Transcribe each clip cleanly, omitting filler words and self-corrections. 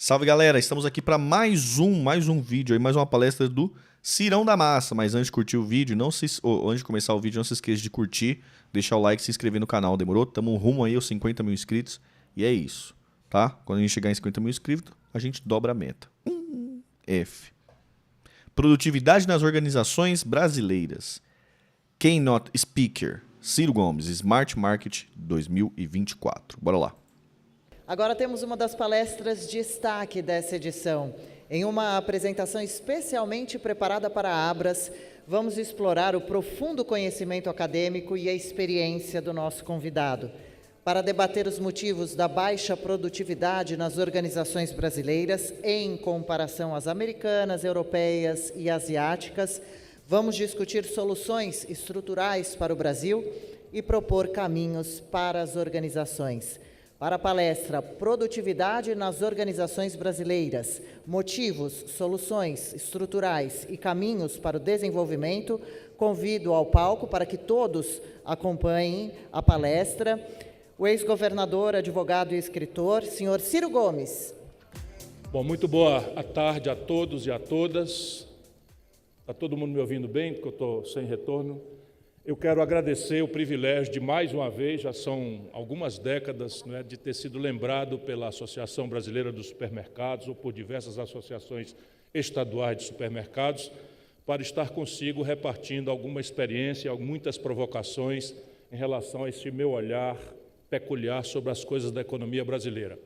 Salve, galera! Estamos aqui para mais um vídeo aí, mais uma palestra do Cirão da Massa. Mas antes de curtir o vídeo, antes de começar o vídeo, não se esqueça de curtir, deixar o like e se inscrever no canal, demorou? Tamo rumo aí aos 50 mil inscritos e é isso, tá? Quando a gente chegar em 50 mil inscritos, a gente dobra a meta. F. Produtividade nas organizações brasileiras. Keynote Speaker, Ciro Gomes, Smart Market 2024. Bora lá. Agora temos uma das palestras de destaque dessa edição. Em uma apresentação especialmente preparada para a Abras, vamos explorar o profundo conhecimento acadêmico e a experiência do nosso convidado. Para debater os motivos da baixa produtividade nas organizações brasileiras, em comparação às americanas, europeias e asiáticas, vamos discutir soluções estruturais para o Brasil e propor caminhos para as organizações. Para a palestra Produtividade nas Organizações Brasileiras, Motivos, Soluções Estruturais e Caminhos para o Desenvolvimento, convido ao palco para que todos acompanhem a palestra o ex-governador, advogado e escritor, senhor Ciro Gomes. Bom, muito boa tarde a todos e a todas. Está todo mundo me ouvindo bem, porque eu estou sem retorno? Eu quero agradecer o privilégio de, mais uma vez, já são algumas décadas, né, de ter sido lembrado pela Associação Brasileira dos Supermercados ou por diversas associações estaduais de supermercados, para estar consigo repartindo alguma experiência, muitas provocações em relação a esse meu olhar peculiar sobre as coisas da economia brasileira.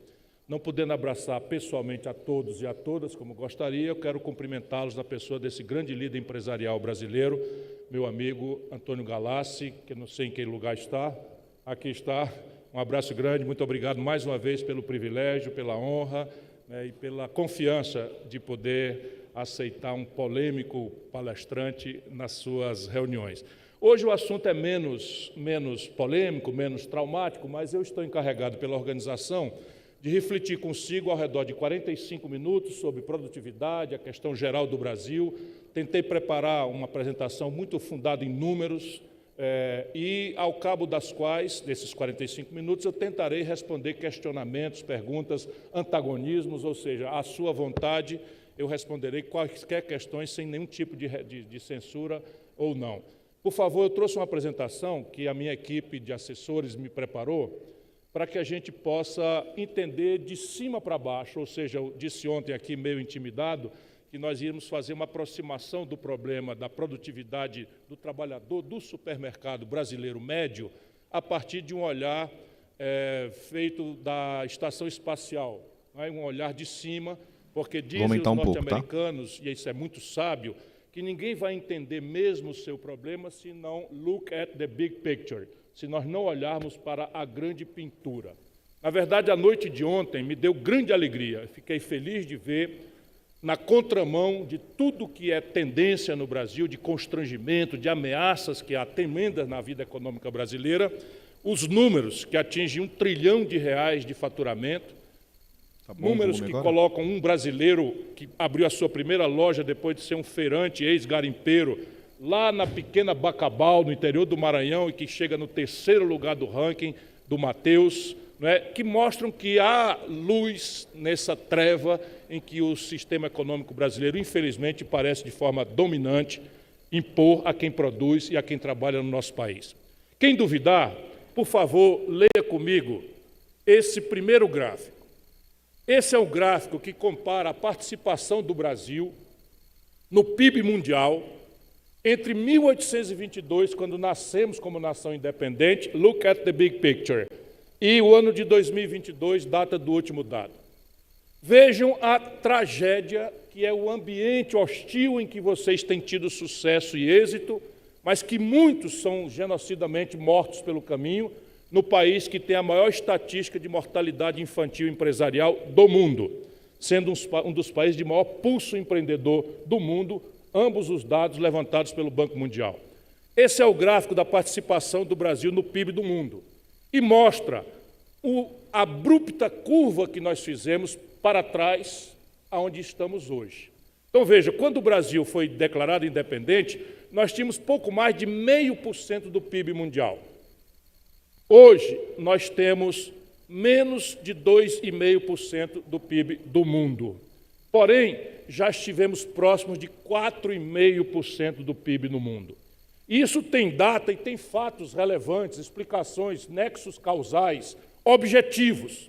Não podendo abraçar pessoalmente a todos e a todas, como gostaria, eu quero cumprimentá-los na pessoa desse grande líder empresarial brasileiro, meu amigo Antônio Galassi, que não sei em que lugar está, aqui está. Um abraço grande, muito obrigado mais uma vez pelo privilégio, pela honra, né, e pela confiança de poder aceitar um polêmico palestrante nas suas reuniões. Hoje o assunto é menos polêmico, menos traumático, mas eu estou encarregado pela organização de refletir consigo ao redor de 45 minutos sobre produtividade, a questão geral do Brasil. Tentei preparar uma apresentação muito fundada em números e, ao cabo das quais, desses 45 minutos, eu tentarei responder questionamentos, perguntas, antagonismos, ou seja, à sua vontade, eu responderei quaisquer questões sem nenhum tipo de censura ou não. Por favor, eu trouxe uma apresentação que a minha equipe de assessores me preparou para que a gente possa entender de cima para baixo, ou seja, eu disse ontem aqui, meio intimidado, que nós íamos fazer uma aproximação do problema da produtividade do trabalhador do supermercado brasileiro médio a partir de um olhar feito da estação espacial, né? Um olhar de cima, porque dizem os norte-americanos, e isso é muito sábio, que ninguém vai entender mesmo o seu problema se não look at the big picture, se nós não olharmos para a grande pintura. Na verdade, a noite de ontem me deu grande alegria. Fiquei feliz de ver, na contramão de tudo que é tendência no Brasil, de constrangimento, de ameaças que há tremendas na vida econômica brasileira, os números que atingem R$ 1 trilhão de faturamento, números que colocam um brasileiro que abriu a sua primeira loja depois de ser um feirante, ex-garimpeiro, lá na pequena Bacabal, no interior do Maranhão, e que chega no 3º lugar do ranking do Mateus, né, que mostram que há luz nessa treva em que o sistema econômico brasileiro, infelizmente, parece de forma dominante impor a quem produz e a quem trabalha no nosso país. Quem duvidar, por favor, leia comigo esse primeiro gráfico. Esse é o gráfico que compara a participação do Brasil no PIB mundial entre 1822, quando nascemos como nação independente, look at the big picture, e o ano de 2022, data do último dado. Vejam a tragédia que é o ambiente hostil em que vocês têm tido sucesso e êxito, mas que muitos são genocidamente mortos pelo caminho, no país que tem a maior estatística de mortalidade infantil empresarial do mundo, sendo um dos países de maior pulso empreendedor do mundo, ambos os dados levantados pelo Banco Mundial. Esse é o gráfico da participação do Brasil no PIB do mundo e mostra a abrupta curva que nós fizemos para trás, aonde estamos hoje. Então, veja, quando o Brasil foi declarado independente, nós tínhamos pouco mais de 0,5% do PIB mundial. Hoje, nós temos menos de 2,5% do PIB do mundo. Porém, já estivemos próximos de 4,5% do PIB no mundo. Isso tem data e tem fatos relevantes, explicações, nexos causais, objetivos,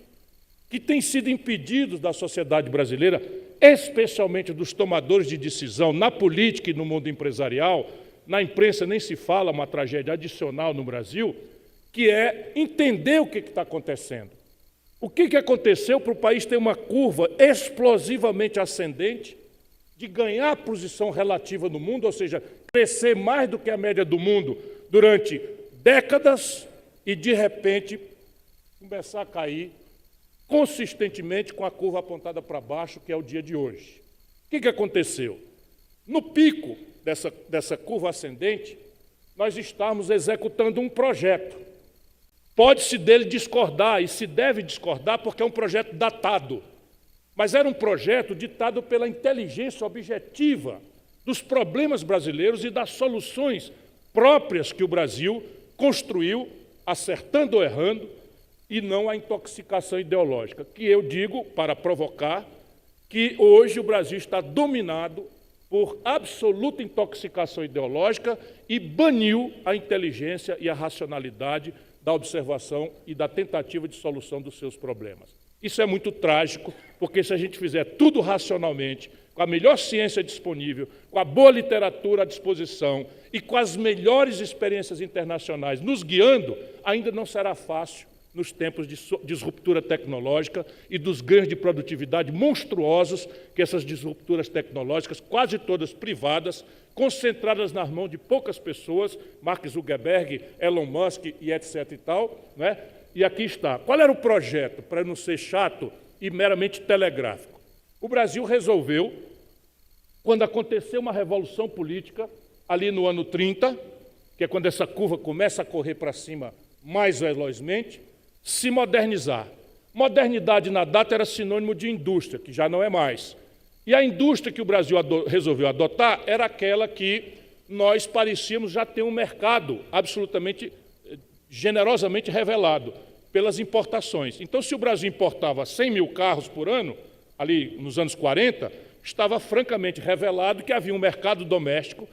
que têm sido impedidos da sociedade brasileira, especialmente dos tomadores de decisão na política e no mundo empresarial. Na imprensa nem se fala, uma tragédia adicional no Brasil, que é entender o que está acontecendo. O que aconteceu para o país ter uma curva explosivamente ascendente, de ganhar posição relativa no mundo, ou seja, crescer mais do que a média do mundo durante décadas e, de repente, começar a cair consistentemente com a curva apontada para baixo, que é o dia de hoje. O que aconteceu? No pico dessa curva ascendente, nós estamos executando um projeto. Pode-se dele discordar, e se deve discordar, porque é um projeto datado. Mas era um projeto ditado pela inteligência objetiva dos problemas brasileiros e das soluções próprias que o Brasil construiu, acertando ou errando, e não a intoxicação ideológica, que eu digo, para provocar, que hoje o Brasil está dominado por absoluta intoxicação ideológica e baniu a inteligência e a racionalidade da observação e da tentativa de solução dos seus problemas. Isso é muito trágico, porque se a gente fizer tudo racionalmente, com a melhor ciência disponível, com a boa literatura à disposição e com as melhores experiências internacionais nos guiando, ainda não será fácil nos tempos de disruptura tecnológica e dos ganhos de produtividade monstruosos que essas disrupturas tecnológicas, quase todas privadas, concentradas nas mãos de poucas pessoas, Mark Zuckerberg, Elon Musk e etc. e tal, né? E aqui está. Qual era o projeto, para não ser chato e meramente telegráfico? O Brasil resolveu, quando aconteceu uma revolução política, ali no ano 30, que é quando essa curva começa a correr para cima mais velozmente, se modernizar. Modernidade na data era sinônimo de indústria, que já não é mais. E a indústria que o Brasil resolveu adotar era aquela que nós parecíamos já ter um mercado absolutamente, generosamente revelado pelas importações. Então, se o Brasil importava 100 mil carros por ano, ali nos anos 40, estava francamente revelado que havia um mercado doméstico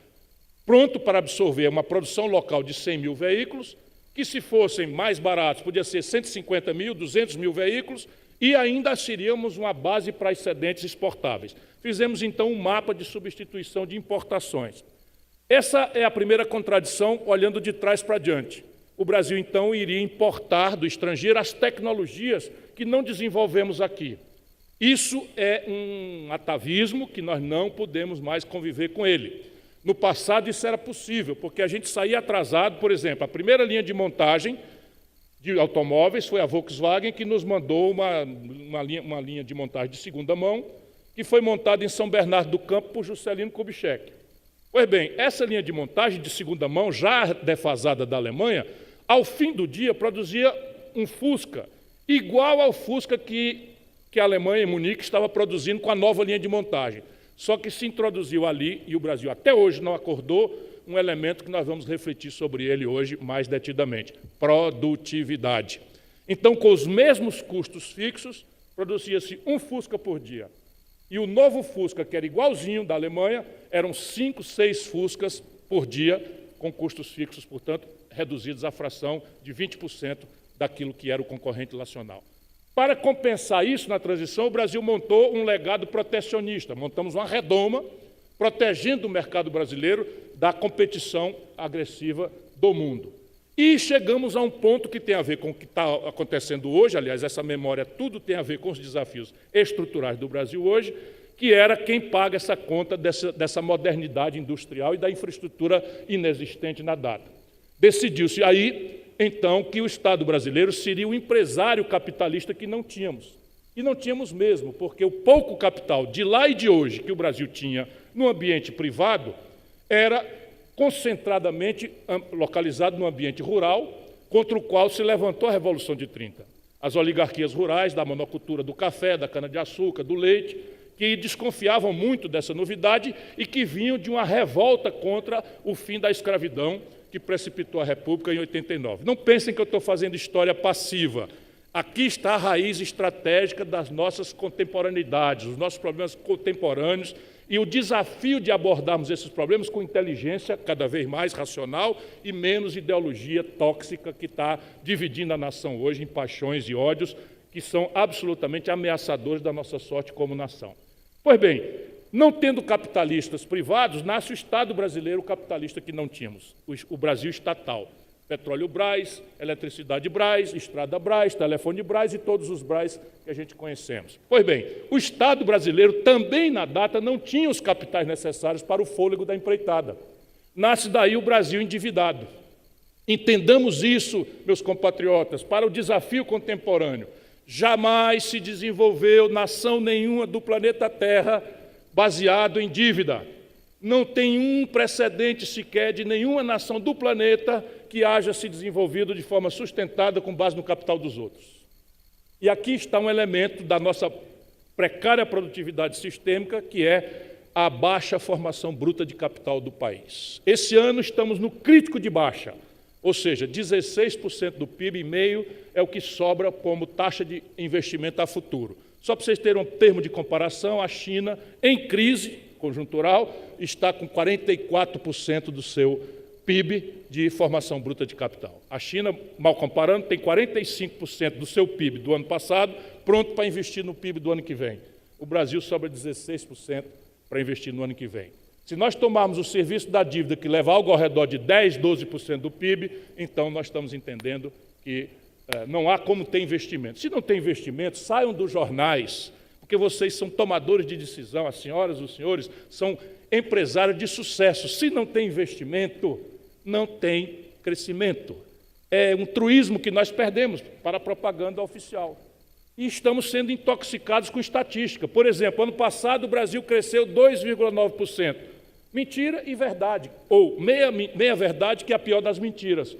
pronto para absorver uma produção local de 100 mil veículos, que, se fossem mais baratos, podia ser 150 mil, 200 mil veículos, e ainda seríamos uma base para excedentes exportáveis. Fizemos, então, um mapa de substituição de importações. Essa é a primeira contradição, olhando de trás para diante. O Brasil, então, iria importar do estrangeiro as tecnologias que não desenvolvemos aqui. Isso é um atavismo que nós não podemos mais conviver com ele. No passado, isso era possível, porque a gente saía atrasado. Por exemplo, a primeira linha de montagem de automóveis foi a Volkswagen, que nos mandou uma linha de montagem de segunda mão, que foi montada em São Bernardo do Campo por Juscelino Kubitschek. Pois bem, essa linha de montagem de segunda mão, já defasada da Alemanha, ao fim do dia produzia um Fusca, igual ao Fusca que a Alemanha, em Munique, estava produzindo com a nova linha de montagem. Só que se introduziu ali, e o Brasil até hoje não acordou, um elemento que nós vamos refletir sobre ele hoje mais detidamente: produtividade. Então, com os mesmos custos fixos, produzia-se um Fusca por dia. E o novo Fusca, que era igualzinho da Alemanha, eram 5, 6 Fuscas por dia, com custos fixos, portanto, reduzidos à fração de 20% daquilo que era o concorrente nacional. Para compensar isso, na transição, o Brasil montou um legado protecionista. Montamos uma redoma, protegendo o mercado brasileiro da competição agressiva do mundo. E chegamos a um ponto que tem a ver com o que está acontecendo hoje, aliás, essa memória tudo tem a ver com os desafios estruturais do Brasil hoje, que era quem paga essa conta dessa modernidade industrial e da infraestrutura inexistente na data. Decidiu-se aí, então, que o Estado brasileiro seria o empresário capitalista que não tínhamos. E não tínhamos mesmo, porque o pouco capital de lá e de hoje que o Brasil tinha no ambiente privado era concentradamente localizado no ambiente rural, contra o qual se levantou a Revolução de 30. As oligarquias rurais, da monocultura do café, da cana-de-açúcar, do leite, que desconfiavam muito dessa novidade e que vinham de uma revolta contra o fim da escravidão que precipitou a República em 89. Não pensem que eu estou fazendo história passiva. Aqui está a raiz estratégica das nossas contemporaneidades, os nossos problemas contemporâneos e o desafio de abordarmos esses problemas com inteligência cada vez mais racional e menos ideologia tóxica que está dividindo a nação hoje em paixões e ódios que são absolutamente ameaçadores da nossa sorte como nação. Pois bem, não tendo capitalistas privados, nasce o Estado brasileiro capitalista que não tínhamos, o Brasil estatal. Petróleo Brás, Eletricidade Brás, Estrada Brás, Telefone Brás e todos os Brás que a gente conhecemos. Pois bem, o Estado brasileiro também, na data, não tinha os capitais necessários para o fôlego da empreitada. Nasce daí o Brasil endividado. Entendamos isso, meus compatriotas, para o desafio contemporâneo. Jamais se desenvolveu nação nenhuma do planeta Terra baseado em dívida. Não tem um precedente sequer de nenhuma nação do planeta que haja se desenvolvido de forma sustentada com base no capital dos outros. E aqui está um elemento da nossa precária produtividade sistêmica, que é a baixa formação bruta de capital do país. Esse ano estamos no crítico de baixa, ou seja, 16% do PIB e meio é o que sobra como taxa de investimento a futuro. Só para vocês terem um termo de comparação, a China, em crise conjuntural, está com 44% do seu PIB de formação bruta de capital. A China, mal comparando, tem 45% do seu PIB do ano passado pronto para investir no PIB do ano que vem. O Brasil sobra 16% para investir no ano que vem. Se nós tomarmos o serviço da dívida, que leva algo ao redor de 10%, 12% do PIB, então nós estamos entendendo que não há como ter investimento. Se não tem investimento, saiam dos jornais, porque vocês são tomadores de decisão, as senhoras, os senhores, são empresários de sucesso. Se não tem investimento, não tem crescimento. É um truísmo que nós perdemos para a propaganda oficial. E estamos sendo intoxicados com estatística. Por exemplo, ano passado o Brasil cresceu 2,9%. Mentira e verdade, ou meia verdade, que é a pior das mentiras.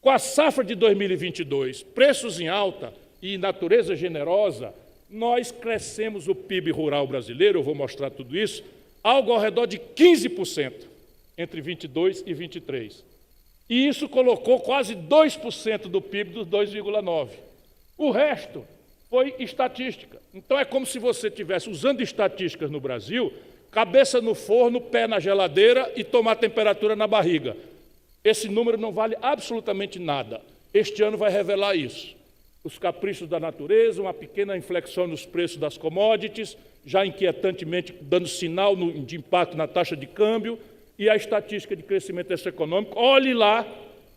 Com a safra de 2022, preços em alta e natureza generosa, nós crescemos o PIB rural brasileiro, eu vou mostrar tudo isso, algo ao redor de 15% entre 22 e 23. E isso colocou quase 2% do PIB dos 2,9%. O resto foi estatística. Então é como se você estivesse usando estatísticas no Brasil, cabeça no forno, pé na geladeira e tomar temperatura na barriga. Esse número não vale absolutamente nada. Este ano vai revelar isso. Os caprichos da natureza, uma pequena inflexão nos preços das commodities, já inquietantemente dando sinal de impacto na taxa de câmbio, e a estatística de crescimento econômico, olhe lá,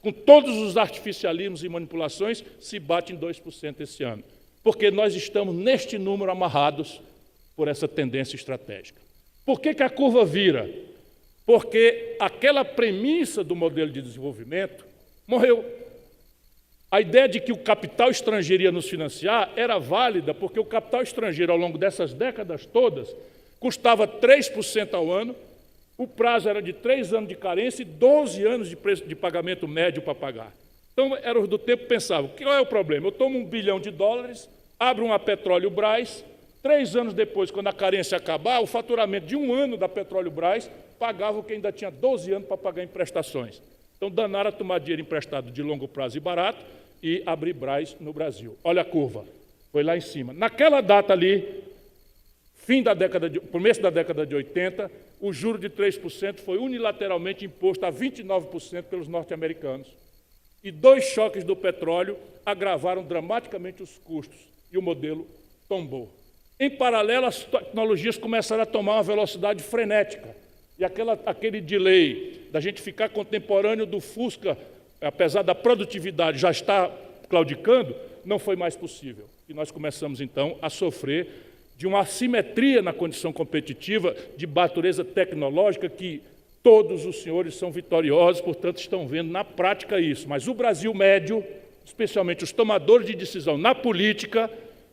com todos os artificialismos e manipulações, se bate em 2% esse ano. Porque nós estamos neste número amarrados por essa tendência estratégica. Por que a curva vira? Porque aquela premissa do modelo de desenvolvimento morreu. A ideia de que o capital estrangeiro ia nos financiar era válida porque o capital estrangeiro, ao longo dessas décadas todas, custava 3% ao ano, o prazo era de 3 anos de carência e 12 anos de preço de pagamento médio para pagar. Então, era do tempo que pensavam, qual é o problema? Eu tomo $1 bilhão, abro uma Petróleo Brás, 3 anos depois, quando a carência acabar, o faturamento de 1 ano da Petróleo Brás pagava o que ainda tinha 12 anos para pagar em prestações. Então, danaram a tomar dinheiro emprestado de longo prazo e barato e abrir Brás no Brasil. Olha a curva, foi lá em cima. Naquela data ali, começo da década de 80, o juro de 3% foi unilateralmente imposto a 29% pelos norte-americanos. E 2 choques do petróleo agravaram dramaticamente os custos e o modelo tombou. Em paralelo, as tecnologias começaram a tomar uma velocidade frenética. E aquele delay da gente ficar contemporâneo do Fusca, apesar da produtividade já estar claudicando, não foi mais possível. E nós começamos, então, a sofrer de uma assimetria na condição competitiva de natureza tecnológica que todos os senhores são vitoriosos, portanto, estão vendo na prática isso. Mas o Brasil médio, especialmente os tomadores de decisão na política,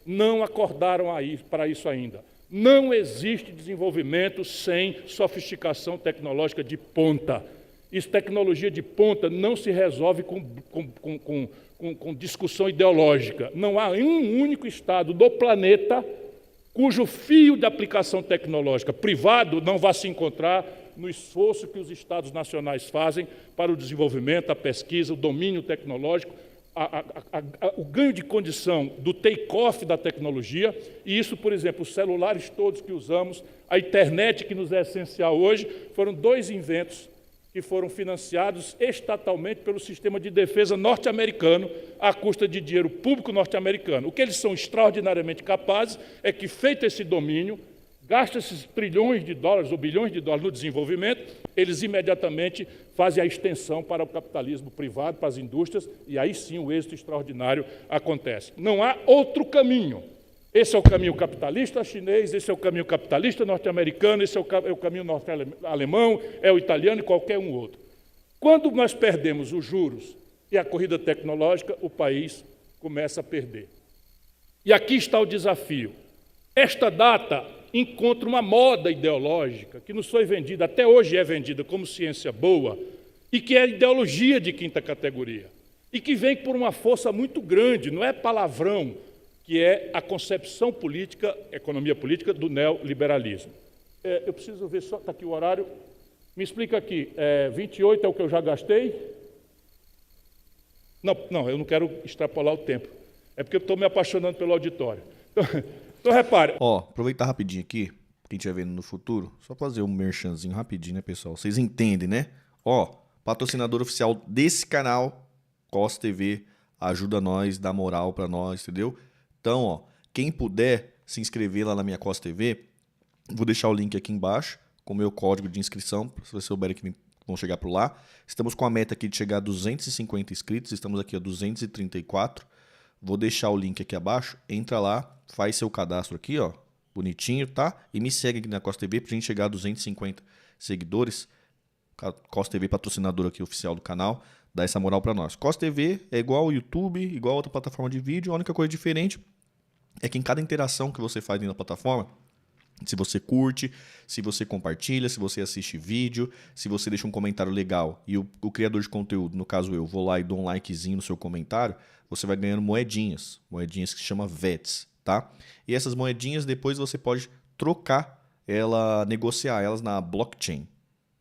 não acordaram para isso ainda. Não existe desenvolvimento sem sofisticação tecnológica de ponta. Isso, tecnologia de ponta, não se resolve com discussão ideológica. Não há um único estado do planeta cujo fio de aplicação tecnológica privado não vá se encontrar no esforço que os estados nacionais fazem para o desenvolvimento, a pesquisa, o domínio tecnológico, o ganho de condição do take-off da tecnologia, e isso, por exemplo, os celulares todos que usamos, a internet que nos é essencial hoje, foram 2 inventos que foram financiados estatalmente pelo sistema de defesa norte-americano, à custa de dinheiro público norte-americano. O que eles são extraordinariamente capazes é que, feito esse domínio, gasta esses trilhões de dólares ou bilhões de dólares no desenvolvimento, eles imediatamente fazem a extensão para o capitalismo privado, para as indústrias, e aí sim o êxito extraordinário acontece. Não há outro caminho. Esse é o caminho capitalista chinês, esse é o caminho capitalista norte-americano, esse é o caminho norte-alemão, é o italiano e qualquer um outro. Quando nós perdemos os juros e a corrida tecnológica, o país começa a perder. E aqui está o desafio. Esta data encontra uma moda ideológica que nos foi vendida, até hoje é vendida como ciência boa, e que é ideologia de quinta categoria, e que vem por uma força muito grande, não é palavrão, que é a concepção política, economia política, do neoliberalismo. Eu preciso ver só, está aqui o horário, me explica aqui, 28 é o que eu já gastei? Não, eu não quero extrapolar o tempo, é porque eu estou me apaixonando pelo auditório. Então, repare. Aproveitar rapidinho aqui, quem estiver vendo no futuro, só fazer um merchanzinho rapidinho, né, pessoal? Vocês entendem, né? Patrocinador oficial desse canal, COS TV, ajuda nós, dá moral pra nós, entendeu? Então, quem puder se inscrever lá na minha COS TV, vou deixar o link aqui embaixo, com o meu código de inscrição, se vocês souberem que vão chegar por lá. Estamos com a meta aqui de chegar a 250 inscritos, estamos aqui a 234. Vou deixar o link aqui abaixo, entra lá, faz seu cadastro aqui, bonitinho, tá? E me segue aqui na COS TV pra gente chegar a 250 seguidores. COS TV, patrocinador aqui oficial do canal, dá essa moral pra nós. COS TV é igual ao YouTube, igual a outra plataforma de vídeo, a única coisa diferente é que em cada interação que você faz dentro da plataforma, se você curte, se você compartilha, se você assiste vídeo, se você deixa um comentário legal e o criador de conteúdo, no caso eu, vou lá e dou um likezinho no seu comentário, você vai ganhando moedinhas que se chama VETs, tá? E essas moedinhas depois você pode trocar, negociar elas na blockchain,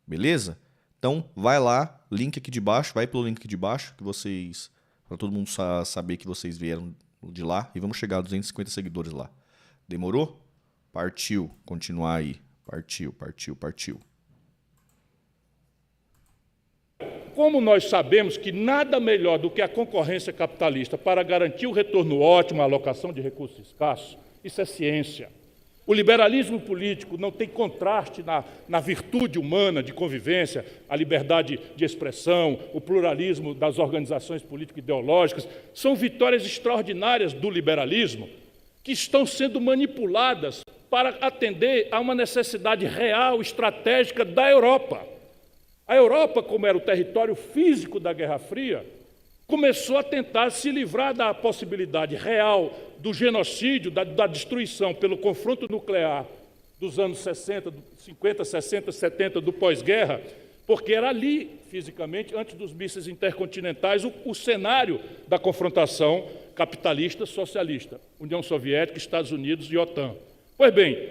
beleza? Então vai lá, link aqui de baixo, vai pelo link aqui de baixo, que vocês, para todo mundo saber que vocês vieram de lá, e vamos chegar a 250 seguidores lá. Demorou? Partiu, continuar aí. Partiu. Como nós sabemos que nada melhor do que a concorrência capitalista para garantir o retorno ótimo à alocação de recursos escassos, isso é ciência. O liberalismo político não tem contraste na virtude humana de convivência, a liberdade de expressão, o pluralismo das organizações político-ideológicas, são vitórias extraordinárias do liberalismo que estão sendo manipuladas para atender a uma necessidade real, estratégica da Europa. A Europa, como era o território físico da Guerra Fria, começou a tentar se livrar da possibilidade real do genocídio, da destruição pelo confronto nuclear dos anos 60, 50, 60, 70 do pós-guerra, porque era ali, fisicamente, antes dos mísseis intercontinentais, o cenário da confrontação capitalista-socialista, União Soviética, Estados Unidos e OTAN. Pois bem,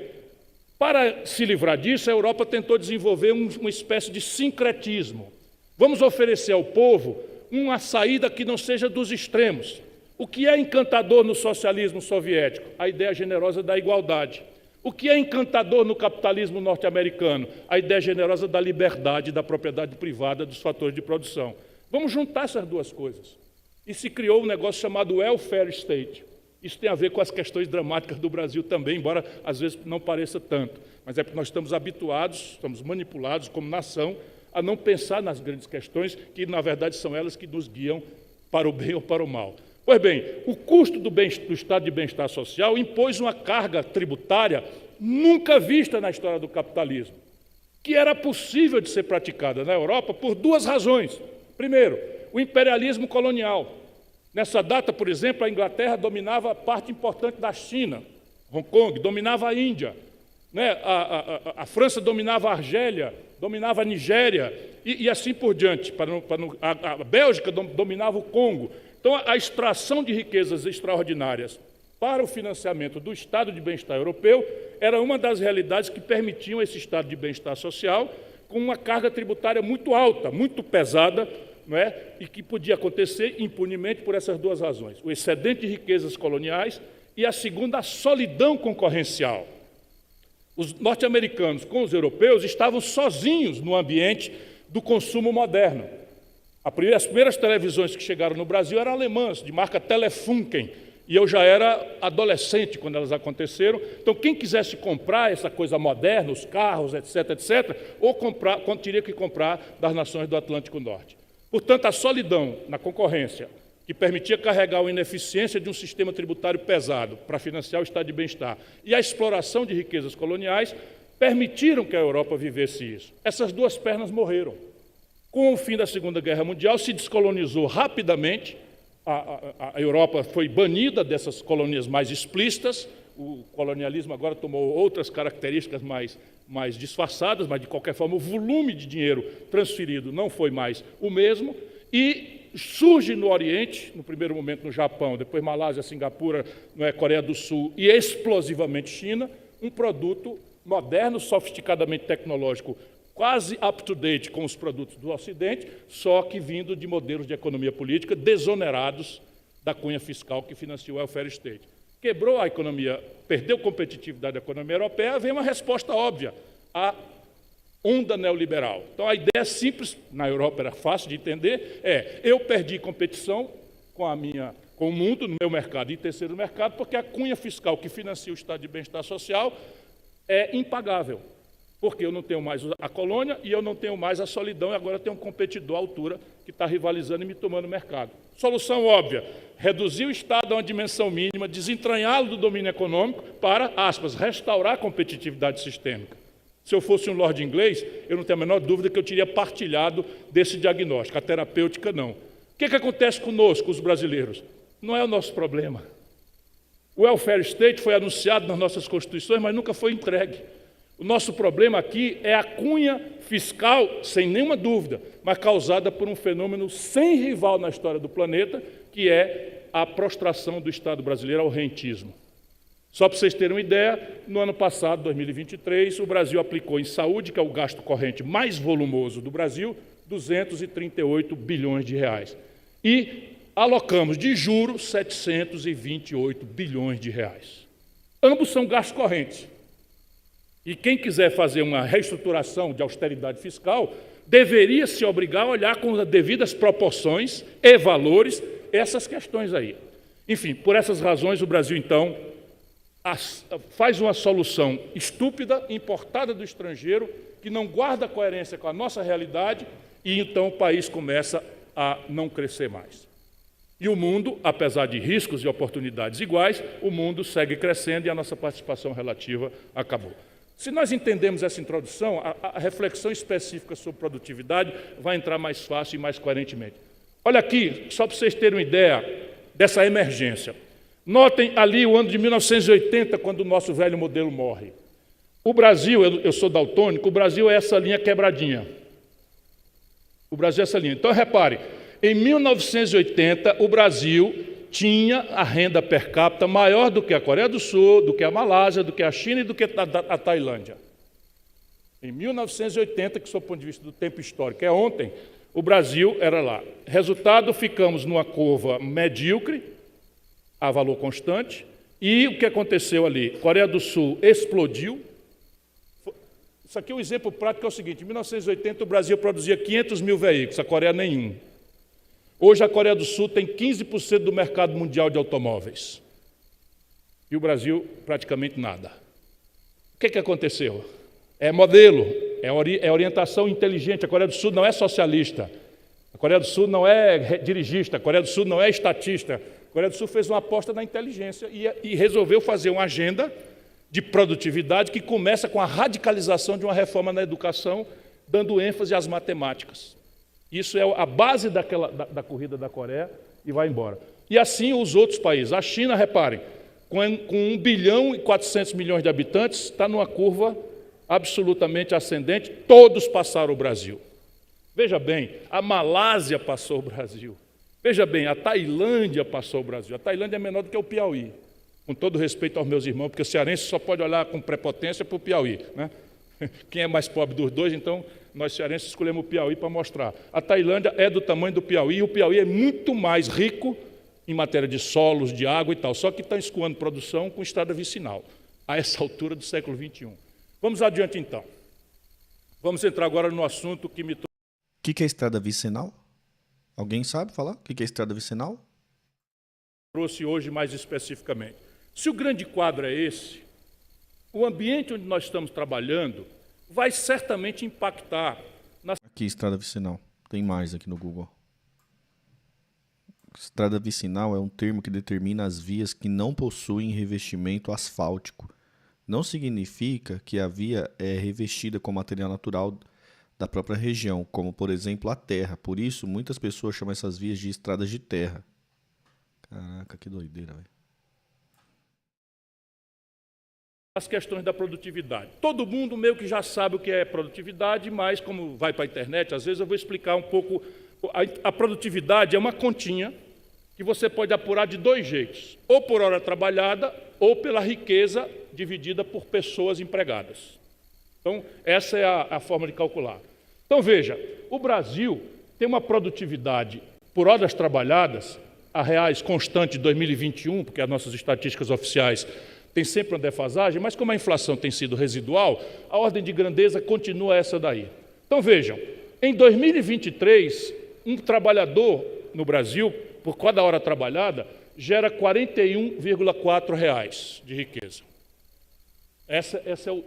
para se livrar disso, a Europa tentou desenvolver uma espécie de sincretismo. Vamos oferecer ao povo uma saída que não seja dos extremos. O que é encantador no socialismo soviético? A ideia generosa da igualdade. O que é encantador no capitalismo norte-americano? A ideia generosa da liberdade, da propriedade privada, dos fatores de produção. Vamos juntar essas duas coisas. E se criou um negócio chamado welfare state. Isso tem a ver com as questões dramáticas do Brasil também, embora às vezes não pareça tanto. Mas é porque nós estamos habituados, estamos manipulados como nação, a não pensar nas grandes questões, que na verdade são elas que nos guiam para o bem ou para o mal. Pois bem, o custo do estado de bem-estar social impôs uma carga tributária nunca vista na história do capitalismo, que era possível de ser praticada na Europa por duas razões. Primeiro, o imperialismo colonial. Nessa data, por exemplo, a Inglaterra dominava parte importante da China, Hong Kong, dominava a Índia, né? A França dominava a Argélia, dominava a Nigéria e assim por diante. A Bélgica dominava o Congo. Então, a extração de riquezas extraordinárias para o financiamento do estado de bem-estar europeu era uma das realidades que permitiam esse estado de bem-estar social com uma carga tributária muito alta, muito pesada, não é? E que podia acontecer impunemente por essas duas razões: o excedente de riquezas coloniais e a segunda, a solidão concorrencial. Os norte-americanos com os europeus estavam sozinhos no ambiente do consumo moderno. As primeiras televisões que chegaram no Brasil eram alemãs, de marca Telefunken, e eu já era adolescente quando elas aconteceram. Então, quem quisesse comprar essa coisa moderna, os carros, etc., teria que comprar das nações do Atlântico Norte. Portanto, a solidão na concorrência, que permitia carregar a ineficiência de um sistema tributário pesado para financiar o estado de bem-estar, e a exploração de riquezas coloniais, permitiram que a Europa vivesse isso. Essas duas pernas morreram. Com o fim da Segunda Guerra Mundial, se descolonizou rapidamente. A Europa foi banida dessas colônias mais explícitas. O colonialismo agora tomou outras características mais disfarçadas, mas, de qualquer forma, o volume de dinheiro transferido não foi mais o mesmo. E surge no Oriente, no primeiro momento no Japão, depois Malásia, Singapura, Coreia do Sul e explosivamente China, um produto moderno, sofisticadamente tecnológico, quase up-to-date com os produtos do Ocidente, só que vindo de modelos de economia política desonerados da cunha fiscal que financia o welfare state. Quebrou a economia, perdeu competitividade da economia europeia, vem uma resposta óbvia, a onda neoliberal. Então, a ideia simples, na Europa era fácil de entender, eu perdi competição com o mundo, no meu mercado e terceiro mercado, porque a cunha fiscal que financia o estado de bem-estar social é impagável. Porque eu não tenho mais a colônia e eu não tenho mais a solidão, e agora tenho um competidor à altura que está rivalizando e me tomando o mercado. Solução óbvia: reduzir o Estado a uma dimensão mínima, desentranhá-lo do domínio econômico para, aspas, restaurar a competitividade sistêmica. Se eu fosse um lord inglês, eu não tenho a menor dúvida que eu teria partilhado desse diagnóstico. A terapêutica, não. O que acontece conosco, os brasileiros? Não é o nosso problema. O welfare state foi anunciado nas nossas constituições, mas nunca foi entregue. O nosso problema aqui é a cunha fiscal, sem nenhuma dúvida, mas causada por um fenômeno sem rival na história do planeta, que é a prostração do Estado brasileiro ao rentismo. Só para vocês terem uma ideia, no ano passado, 2023, o Brasil aplicou em saúde, que é o gasto corrente mais volumoso do Brasil, 238 bilhões de reais. E alocamos de juros 728 bilhões de reais. Ambos são gastos correntes. E quem quiser fazer uma reestruturação de austeridade fiscal deveria se obrigar a olhar com as devidas proporções e valores essas questões aí. Enfim, por essas razões, o Brasil, então, faz uma solução estúpida, importada do estrangeiro, que não guarda coerência com a nossa realidade, e então o país começa a não crescer mais. E o mundo, apesar de riscos e oportunidades iguais, o mundo segue crescendo e a nossa participação relativa acabou. Se nós entendemos essa introdução, a reflexão específica sobre produtividade vai entrar mais fácil e mais coerentemente. Olha aqui, só para vocês terem uma ideia dessa emergência. Notem ali o ano de 1980, quando o nosso velho modelo morre. O Brasil, eu sou daltônico, o Brasil é essa linha quebradinha. O Brasil é essa linha. Então, repare, em 1980, o Brasil tinha a renda per capita maior do que a Coreia do Sul, do que a Malásia, do que a China e do que a Tailândia. Em 1980, que, sob o ponto de vista do tempo histórico, é ontem, o Brasil era lá. Resultado, ficamos numa curva medíocre, a valor constante, e o que aconteceu ali? Coreia do Sul explodiu. Isso aqui é um exemplo prático, é o seguinte: em 1980 o Brasil produzia 500 mil veículos, a Coreia nenhum. Hoje a Coreia do Sul tem 15% do mercado mundial de automóveis. E o Brasil praticamente nada. O que aconteceu? É modelo, é orientação inteligente. A Coreia do Sul não é socialista. A Coreia do Sul não é dirigista. A Coreia do Sul não é estatista. A Coreia do Sul fez uma aposta na inteligência e resolveu fazer uma agenda de produtividade que começa com a radicalização de uma reforma na educação, dando ênfase às matemáticas. Isso é a base da corrida da Coreia e vai embora. E assim os outros países. A China, reparem, com 1 bilhão e 400 milhões de habitantes, está numa curva absolutamente ascendente, todos passaram o Brasil. Veja bem, a Malásia passou o Brasil. Veja bem, a Tailândia passou o Brasil. A Tailândia é menor do que o Piauí. Com todo respeito aos meus irmãos, porque o cearense só pode olhar com prepotência para o Piauí, né? Quem é mais pobre dos dois, então, nós cearenses escolhemos o Piauí para mostrar. A Tailândia é do tamanho do Piauí, e o Piauí é muito mais rico em matéria de solos, de água e tal, só que está escoando produção com estrada vicinal, a essa altura do século XXI. Vamos adiante, então. Vamos entrar agora no assunto que me... O que é estrada vicinal? Alguém sabe falar? O que é estrada vicinal? trouxe hoje mais especificamente. Se o grande quadro é esse, o ambiente onde nós estamos trabalhando vai certamente impactar na... Aqui, estrada vicinal. Tem mais aqui no Google. Estrada vicinal é um termo que determina as vias que não possuem revestimento asfáltico. Não significa que a via é revestida com material natural da própria região, como, por exemplo, a terra. Por isso, muitas pessoas chamam essas vias de estradas de terra. Caraca, que doideira, velho. As questões da produtividade. Todo mundo meio que já sabe o que é produtividade, mas como vai para a internet, às vezes eu vou explicar um pouco. A produtividade é uma continha que você pode apurar de dois jeitos, ou por hora trabalhada, ou pela riqueza dividida por pessoas empregadas. Então, essa é a forma de calcular. Então, veja, o Brasil tem uma produtividade por horas trabalhadas, a reais constante de 2021, porque as nossas estatísticas oficiais têm sempre uma defasagem, mas como a inflação tem sido residual, a ordem de grandeza continua essa daí. Então, vejam, em 2023, um trabalhador no Brasil, por cada hora trabalhada, gera R$ 41,4 de riqueza. Esse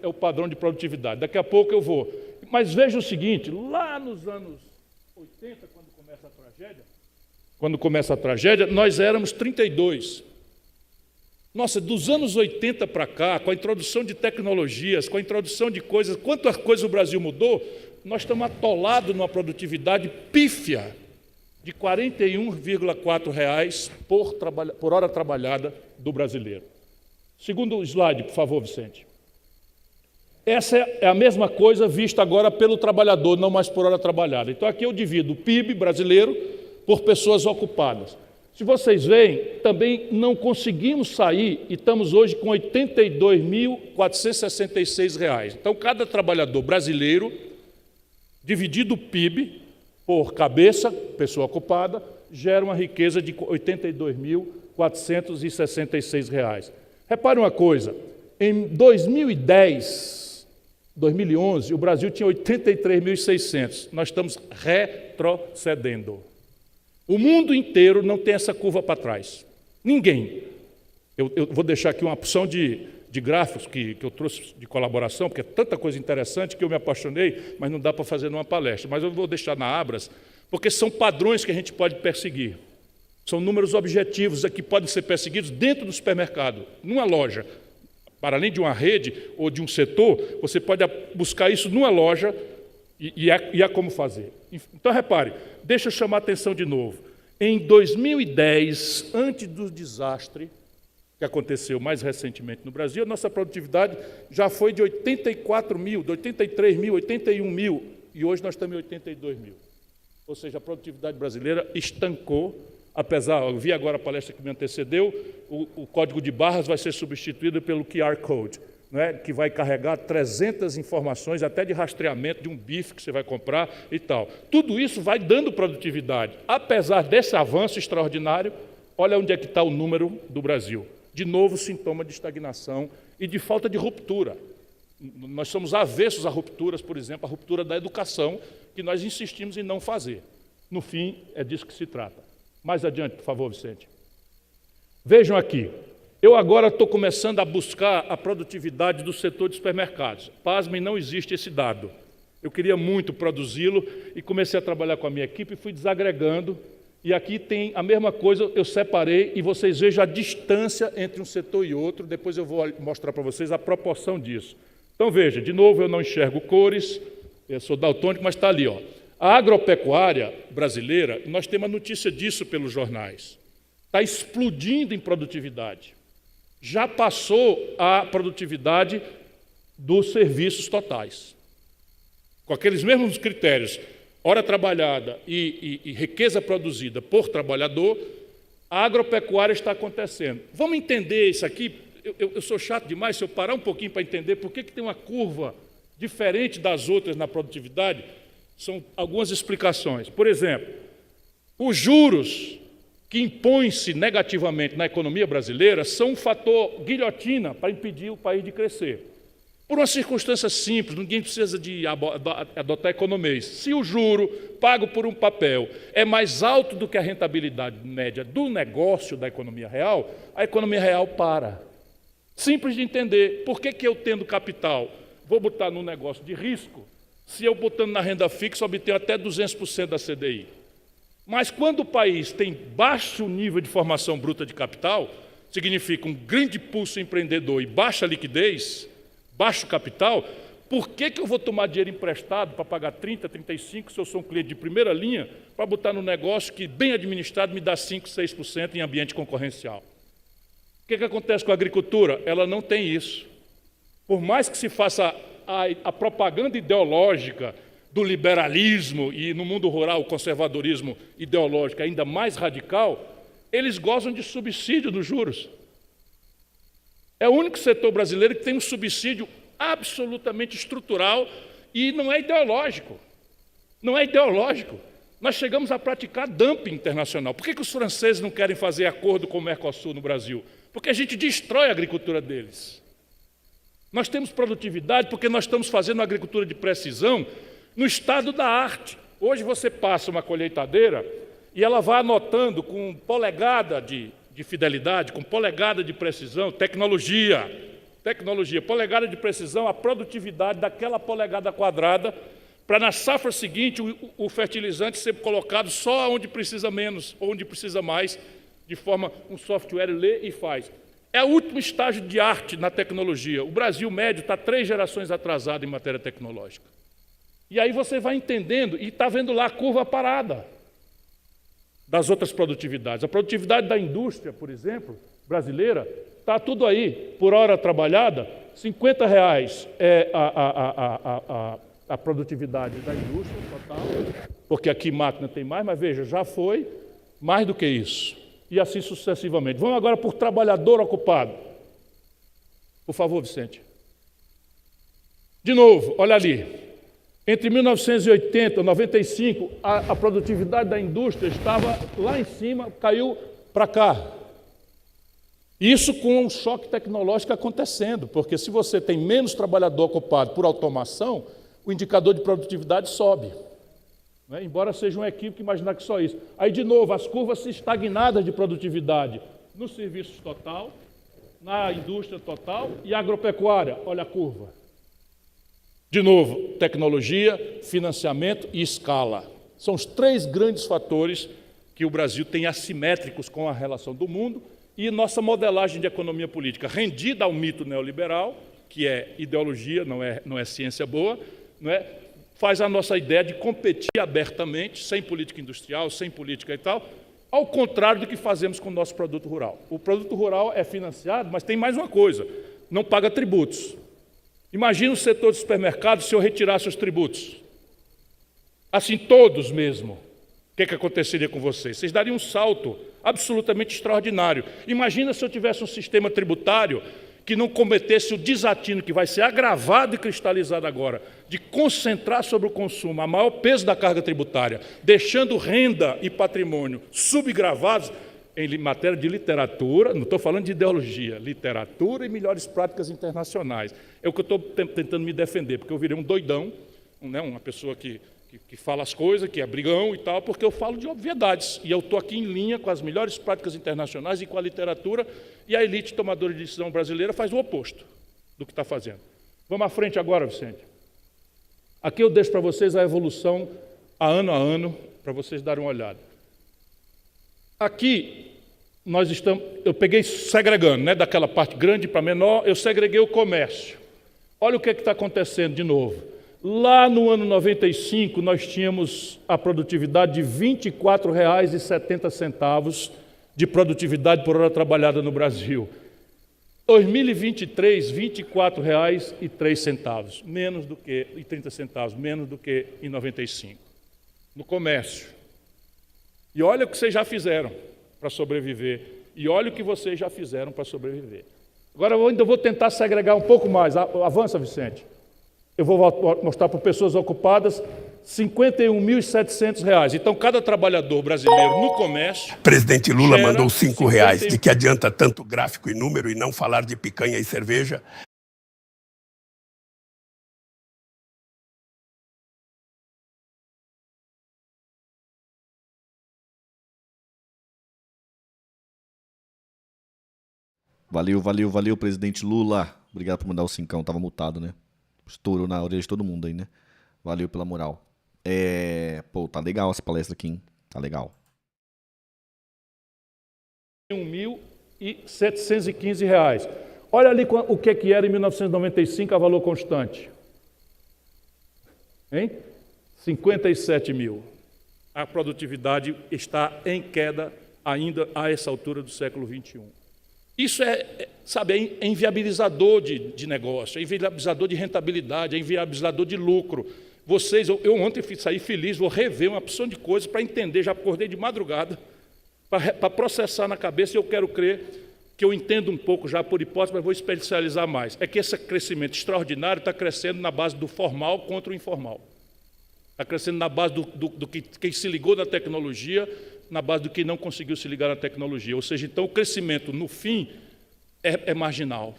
é o padrão de produtividade. Daqui a pouco eu vou. Mas veja o seguinte, lá nos anos 80, quando começa a tragédia, nós éramos 32. Nossa, dos anos 80 para cá, com a introdução de tecnologias, com a introdução de coisas, quantas coisas o Brasil mudou, nós estamos atolados numa produtividade pífia de R$ 41,4 por hora trabalhada do brasileiro. Segundo slide, por favor, Vicente. Essa é a mesma coisa vista agora pelo trabalhador, não mais por hora trabalhada. Então, aqui eu divido o PIB brasileiro por pessoas ocupadas. Se vocês veem, também não conseguimos sair e estamos hoje com R$ 82.466. Então, cada trabalhador brasileiro, dividido o PIB por cabeça, pessoa ocupada, gera uma riqueza de R$ 82.466. Repare uma coisa, em 2011, o Brasil tinha 83.600. Nós estamos retrocedendo. O mundo inteiro não tem essa curva para trás. Ninguém. Eu vou deixar aqui uma opção de gráficos que eu trouxe de colaboração, porque é tanta coisa interessante que eu me apaixonei, mas não dá para fazer numa palestra. Mas eu vou deixar na Abras, porque são padrões que a gente pode perseguir. São números objetivos que podem ser perseguidos dentro do supermercado, numa loja. Para além de uma rede ou de um setor, você pode buscar isso numa loja e há como fazer. Então, repare, deixa eu chamar a atenção de novo. Em 2010, antes do desastre que aconteceu mais recentemente no Brasil, a nossa produtividade já foi de 84 mil, de 83 mil, 81 mil, e hoje nós estamos em 82 mil. Ou seja, a produtividade brasileira estancou, apesar, eu vi agora a palestra que me antecedeu, o código de barras vai ser substituído pelo QR Code, né, que vai carregar 300 informações, até de rastreamento de um bife que você vai comprar e tal. Tudo isso vai dando produtividade. Apesar desse avanço extraordinário, olha onde é que está o número do Brasil. De novo, sintoma de estagnação e de falta de ruptura. Nós somos avessos a rupturas, por exemplo, a ruptura da educação, que nós insistimos em não fazer. No fim, é disso que se trata. Mais adiante, por favor, Vicente. Vejam aqui. Eu agora estou começando a buscar a produtividade do setor de supermercados. Pasmem, não existe esse dado. Eu queria muito produzi-lo e comecei a trabalhar com a minha equipe e fui desagregando. E aqui tem a mesma coisa, eu separei e vocês vejam a distância entre um setor e outro. Depois eu vou mostrar para vocês a proporção disso. Então veja, de novo eu não enxergo cores, eu sou daltônico, mas está ali, ó. A agropecuária brasileira, nós temos a notícia disso pelos jornais, está explodindo em produtividade. Já passou a produtividade dos serviços totais. Com aqueles mesmos critérios, hora trabalhada e riqueza produzida por trabalhador, a agropecuária está acontecendo. Vamos entender isso aqui? Eu sou chato demais, se eu parar um pouquinho para entender por que tem uma curva diferente das outras na produtividade, são algumas explicações. Por exemplo, os juros que impõem-se negativamente na economia brasileira são um fator guilhotina para impedir o país de crescer. Por uma circunstância simples, ninguém precisa de adotar economês. Se o juro pago por um papel é mais alto do que a rentabilidade média do negócio da economia real, a economia real para. Simples de entender. Por que eu, tendo capital, vou botar num negócio de risco, se eu botando na renda fixa, obtenho até 200% da CDI? Mas quando o país tem baixo nível de formação bruta de capital, significa um grande pulso empreendedor e baixa liquidez, baixo capital, por que eu vou tomar dinheiro emprestado para pagar 30%, 35%, se eu sou um cliente de primeira linha, para botar no negócio que, bem administrado, me dá 5%, 6% em ambiente concorrencial? O que acontece com a agricultura? Ela não tem isso. Por mais que se faça a propaganda ideológica do liberalismo e, no mundo rural, o conservadorismo ideológico ainda mais radical, eles gozam de subsídio dos juros. É o único setor brasileiro que tem um subsídio absolutamente estrutural e não é ideológico. Não é ideológico. Nós chegamos a praticar dumping internacional. Por que os franceses não querem fazer acordo com o Mercosul no Brasil? Porque a gente destrói a agricultura deles. Nós temos produtividade porque nós estamos fazendo uma agricultura de precisão no estado da arte. Hoje você passa uma colheitadeira e ela vai anotando com polegada de fidelidade, com polegada de precisão, tecnologia, polegada de precisão, a produtividade daquela polegada quadrada, para na safra seguinte o fertilizante ser colocado só onde precisa menos, ou onde precisa mais, de forma um software lê e faz. É o último estágio de arte na tecnologia. O Brasil médio está 3 gerações atrasado em matéria tecnológica. E aí você vai entendendo e está vendo lá a curva parada das outras produtividades. A produtividade da indústria, por exemplo, brasileira, está tudo aí, por hora trabalhada, R$50 é a produtividade da indústria total, porque aqui máquina tem mais, mas veja, já foi mais do que isso. E assim sucessivamente. Vamos agora por trabalhador ocupado. Por favor, Vicente. De novo, olha ali. Entre 1980 e 95, a produtividade da indústria estava lá em cima, caiu para cá. Isso com um choque tecnológico acontecendo, porque se você tem menos trabalhador ocupado por automação, o indicador de produtividade sobe. Né? Embora seja um equívoco imaginar que só isso. Aí, de novo, as curvas estagnadas de produtividade nos serviços total, na indústria total e agropecuária. Olha a curva. De novo, tecnologia, financiamento e escala. São os 3 grandes fatores que o Brasil tem assimétricos com a relação do mundo e nossa modelagem de economia política, rendida ao mito neoliberal, que é ideologia, não é ciência boa, não é? Faz a nossa ideia de competir abertamente, sem política industrial, sem política e tal, ao contrário do que fazemos com o nosso produto rural. O produto rural é financiado, mas tem mais uma coisa, não paga tributos. Imagina o setor de supermercados se eu retirasse os tributos. Assim, todos mesmo. O que aconteceria com vocês? Vocês dariam um salto absolutamente extraordinário. Imagina se eu tivesse um sistema tributário que não cometesse o desatino, que vai ser agravado e cristalizado agora, de concentrar sobre o consumo a maior peso da carga tributária, deixando renda e patrimônio subgravados em matéria de literatura, não estou falando de ideologia, literatura e melhores práticas internacionais. É o que eu estou tentando me defender, porque eu virei um doidão, uma pessoa que fala as coisas, que é brigão e tal, porque eu falo de obviedades. E eu estou aqui em linha com as melhores práticas internacionais e com a literatura, e a elite tomadora de decisão brasileira faz o oposto do que está fazendo. Vamos à frente agora, Vicente. Aqui eu deixo para vocês a evolução a ano, para vocês darem uma olhada. Aqui, eu peguei segregando, né, daquela parte grande para menor, eu segreguei o comércio. Olha o que está acontecendo de novo. Lá no ano 95, nós tínhamos a produtividade de R$ 24,70 de produtividade por hora trabalhada no Brasil. 2023, R$ 24,03, menos do que, e 30 centavos, menos do que em 95, no comércio. E olha o que vocês já fizeram para sobreviver, e olha o que vocês já fizeram para sobreviver. Agora eu ainda vou tentar segregar um pouco mais. Avança, Vicente. eu vou mostrar para pessoas ocupadas, R$ 51.700. Então, cada trabalhador brasileiro no comércio... Presidente Lula mandou R$5. De que adianta tanto gráfico e número e não falar de picanha e cerveja? Valeu, presidente Lula. Obrigado por mandar o 5. Tava mutado, né? Estourou na orelha de todo mundo aí, né? Valeu pela moral. Pô, tá legal essa palestra aqui, hein? Tá legal. R$ 1.715. Olha ali o que era em 1995 a valor constante. Hein? 57 mil. A produtividade está em queda ainda a essa altura do século XXI. Isso é inviabilizador de negócio, é inviabilizador de rentabilidade, é inviabilizador de lucro. Vocês, eu ontem saí feliz, vou rever uma opção de coisas para entender, já acordei de madrugada, para processar na cabeça, e eu quero crer que eu entendo um pouco já por hipótese, mas vou especializar mais. É que esse crescimento extraordinário está crescendo na base do formal contra o informal. Está crescendo na base do que quem se ligou na tecnologia, na base do que não conseguiu se ligar na tecnologia. Ou seja, então o crescimento, no fim, é marginal.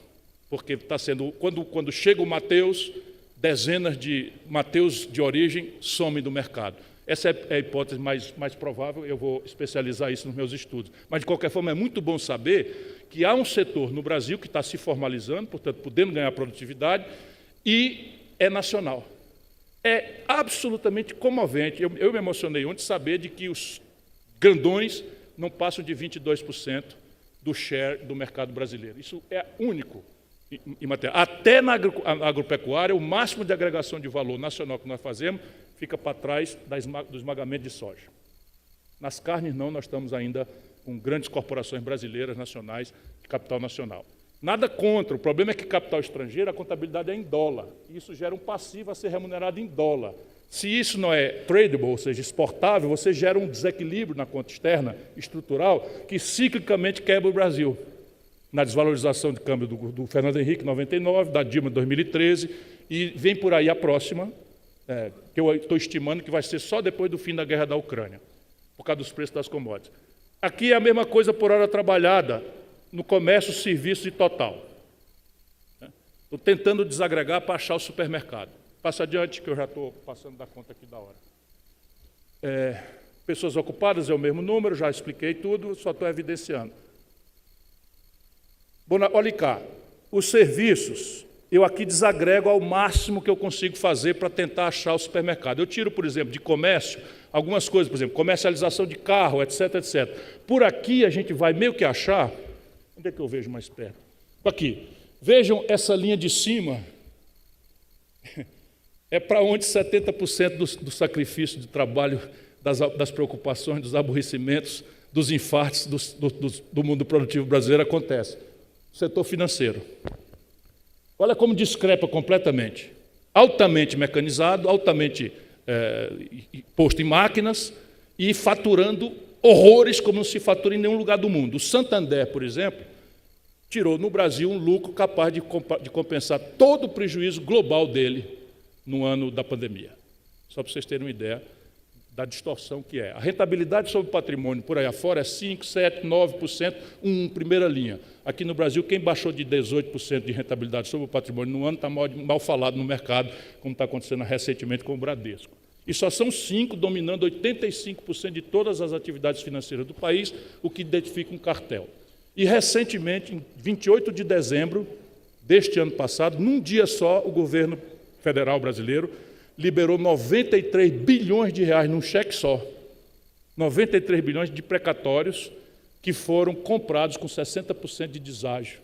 Porque está sendo, quando chega o Mateus, dezenas de Mateus de origem somem do mercado. Essa é a hipótese mais provável, eu vou especializar isso nos meus estudos. Mas, de qualquer forma, é muito bom saber que há um setor no Brasil que está se formalizando, portanto, podendo ganhar produtividade, e é nacional. É absolutamente comovente. Eu me emocionei ontem de saber de que os grandões não passam de 22% do share do mercado brasileiro. Isso é único em matéria. Até na agropecuária, o máximo de agregação de valor nacional que nós fazemos fica para trás do esmagamento de soja. Nas carnes, não, nós estamos ainda com grandes corporações brasileiras, nacionais, de capital nacional. Nada contra, o problema é que capital estrangeiro, a contabilidade é em dólar. Isso gera um passivo a ser remunerado em dólar. Se isso não é tradable, ou seja, exportável, você gera um desequilíbrio na conta externa, estrutural, que ciclicamente quebra o Brasil. Na desvalorização de câmbio do Fernando Henrique, em 99, da Dilma, em 2013, e vem por aí a próxima, que eu estou estimando que vai ser só depois do fim da guerra da Ucrânia, por causa dos preços das commodities. Aqui é a mesma coisa por hora trabalhada, no comércio, serviço e total. Estou tentando desagregar para achar o supermercado. Passa adiante, que eu já estou passando da conta aqui da hora. Pessoas ocupadas é o mesmo número, já expliquei tudo, só estou evidenciando. Olha cá, os serviços, eu aqui desagrego ao máximo que eu consigo fazer para tentar achar o supermercado. Eu tiro, por exemplo, de comércio, algumas coisas, por exemplo, comercialização de carro, etc, etc. Por aqui a gente vai meio que achar... Onde é que eu vejo mais perto? Aqui. Vejam essa linha de cima. É para onde 70% do sacrifício de trabalho, das preocupações, dos aborrecimentos, dos infartos do mundo produtivo brasileiro acontece. O setor financeiro. Olha como discrepa completamente. Altamente mecanizado, altamente posto em máquinas e faturando horrores como não se fatura em nenhum lugar do mundo. O Santander, por exemplo, tirou no Brasil um lucro capaz de compensar todo o prejuízo global dele no ano da pandemia. Só para vocês terem uma ideia da distorção que é. A rentabilidade sobre o patrimônio por aí afora é 5%, 7%, 9%, primeira linha. Aqui no Brasil, quem baixou de 18% de rentabilidade sobre o patrimônio no ano está mal falado no mercado, como está acontecendo recentemente com o Bradesco. E só são 5 dominando 85% de todas as atividades financeiras do país, o que identifica um cartel. E, recentemente, em 28 de dezembro deste ano passado, num dia só, o governo federal brasileiro liberou 93 bilhões de reais num cheque só. 93 bilhões de precatórios que foram comprados com 60% de deságio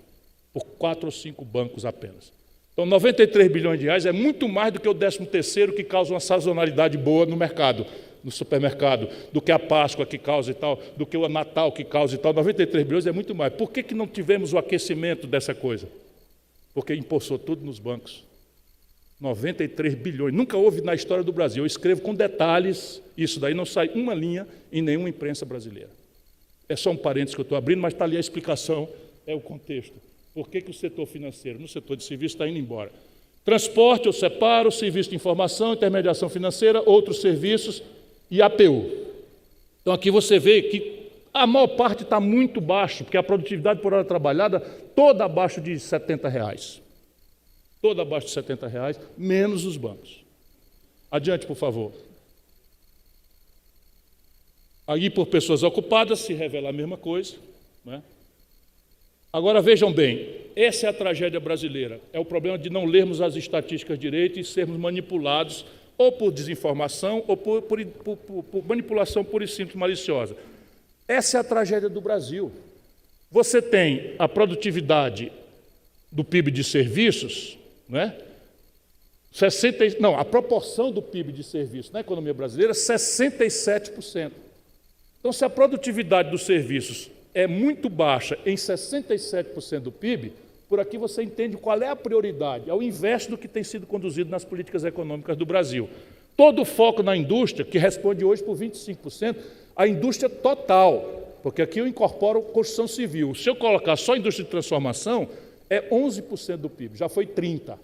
por 4 ou 5 bancos apenas. Então, 93 bilhões de reais é muito mais do que o 13º que causa uma sazonalidade boa no mercado, no supermercado, do que a Páscoa que causa e tal, do que o Natal que causa e tal. 93 bilhões é muito mais. Por que não tivemos o aquecimento dessa coisa? Porque impulsou tudo nos bancos. 93 bilhões. Nunca houve na história do Brasil. Eu escrevo com detalhes, isso daí não sai uma linha em nenhuma imprensa brasileira. É só um parênteses que eu estou abrindo, mas está ali a explicação, é o contexto. Por que o setor financeiro, no setor de serviço, está indo embora? Transporte, eu separo, serviço de informação, intermediação financeira, outros serviços e APU. Então, aqui você vê que a maior parte está muito baixo, porque a produtividade por hora trabalhada toda abaixo de R$ 70. Toda abaixo de R$ 70, menos os bancos. Adiante, por favor. Aí, por pessoas ocupadas, se revela a mesma coisa, né? Agora, vejam bem, essa é a tragédia brasileira. É o problema de não lermos as estatísticas direito e sermos manipulados ou por desinformação ou por manipulação pura e simples maliciosa. Essa é a tragédia do Brasil. Você tem a produtividade do PIB de serviços, né? A proporção do PIB de serviços na economia brasileira, 67%. Então, se a produtividade dos serviços é muito baixa em 67% do PIB, por aqui você entende qual é a prioridade, ao invés do que tem sido conduzido nas políticas econômicas do Brasil. Todo o foco na indústria, que responde hoje por 25%, a indústria total, porque aqui eu incorporo construção civil. Se eu colocar só a indústria de transformação, é 11% do PIB, já foi 30%.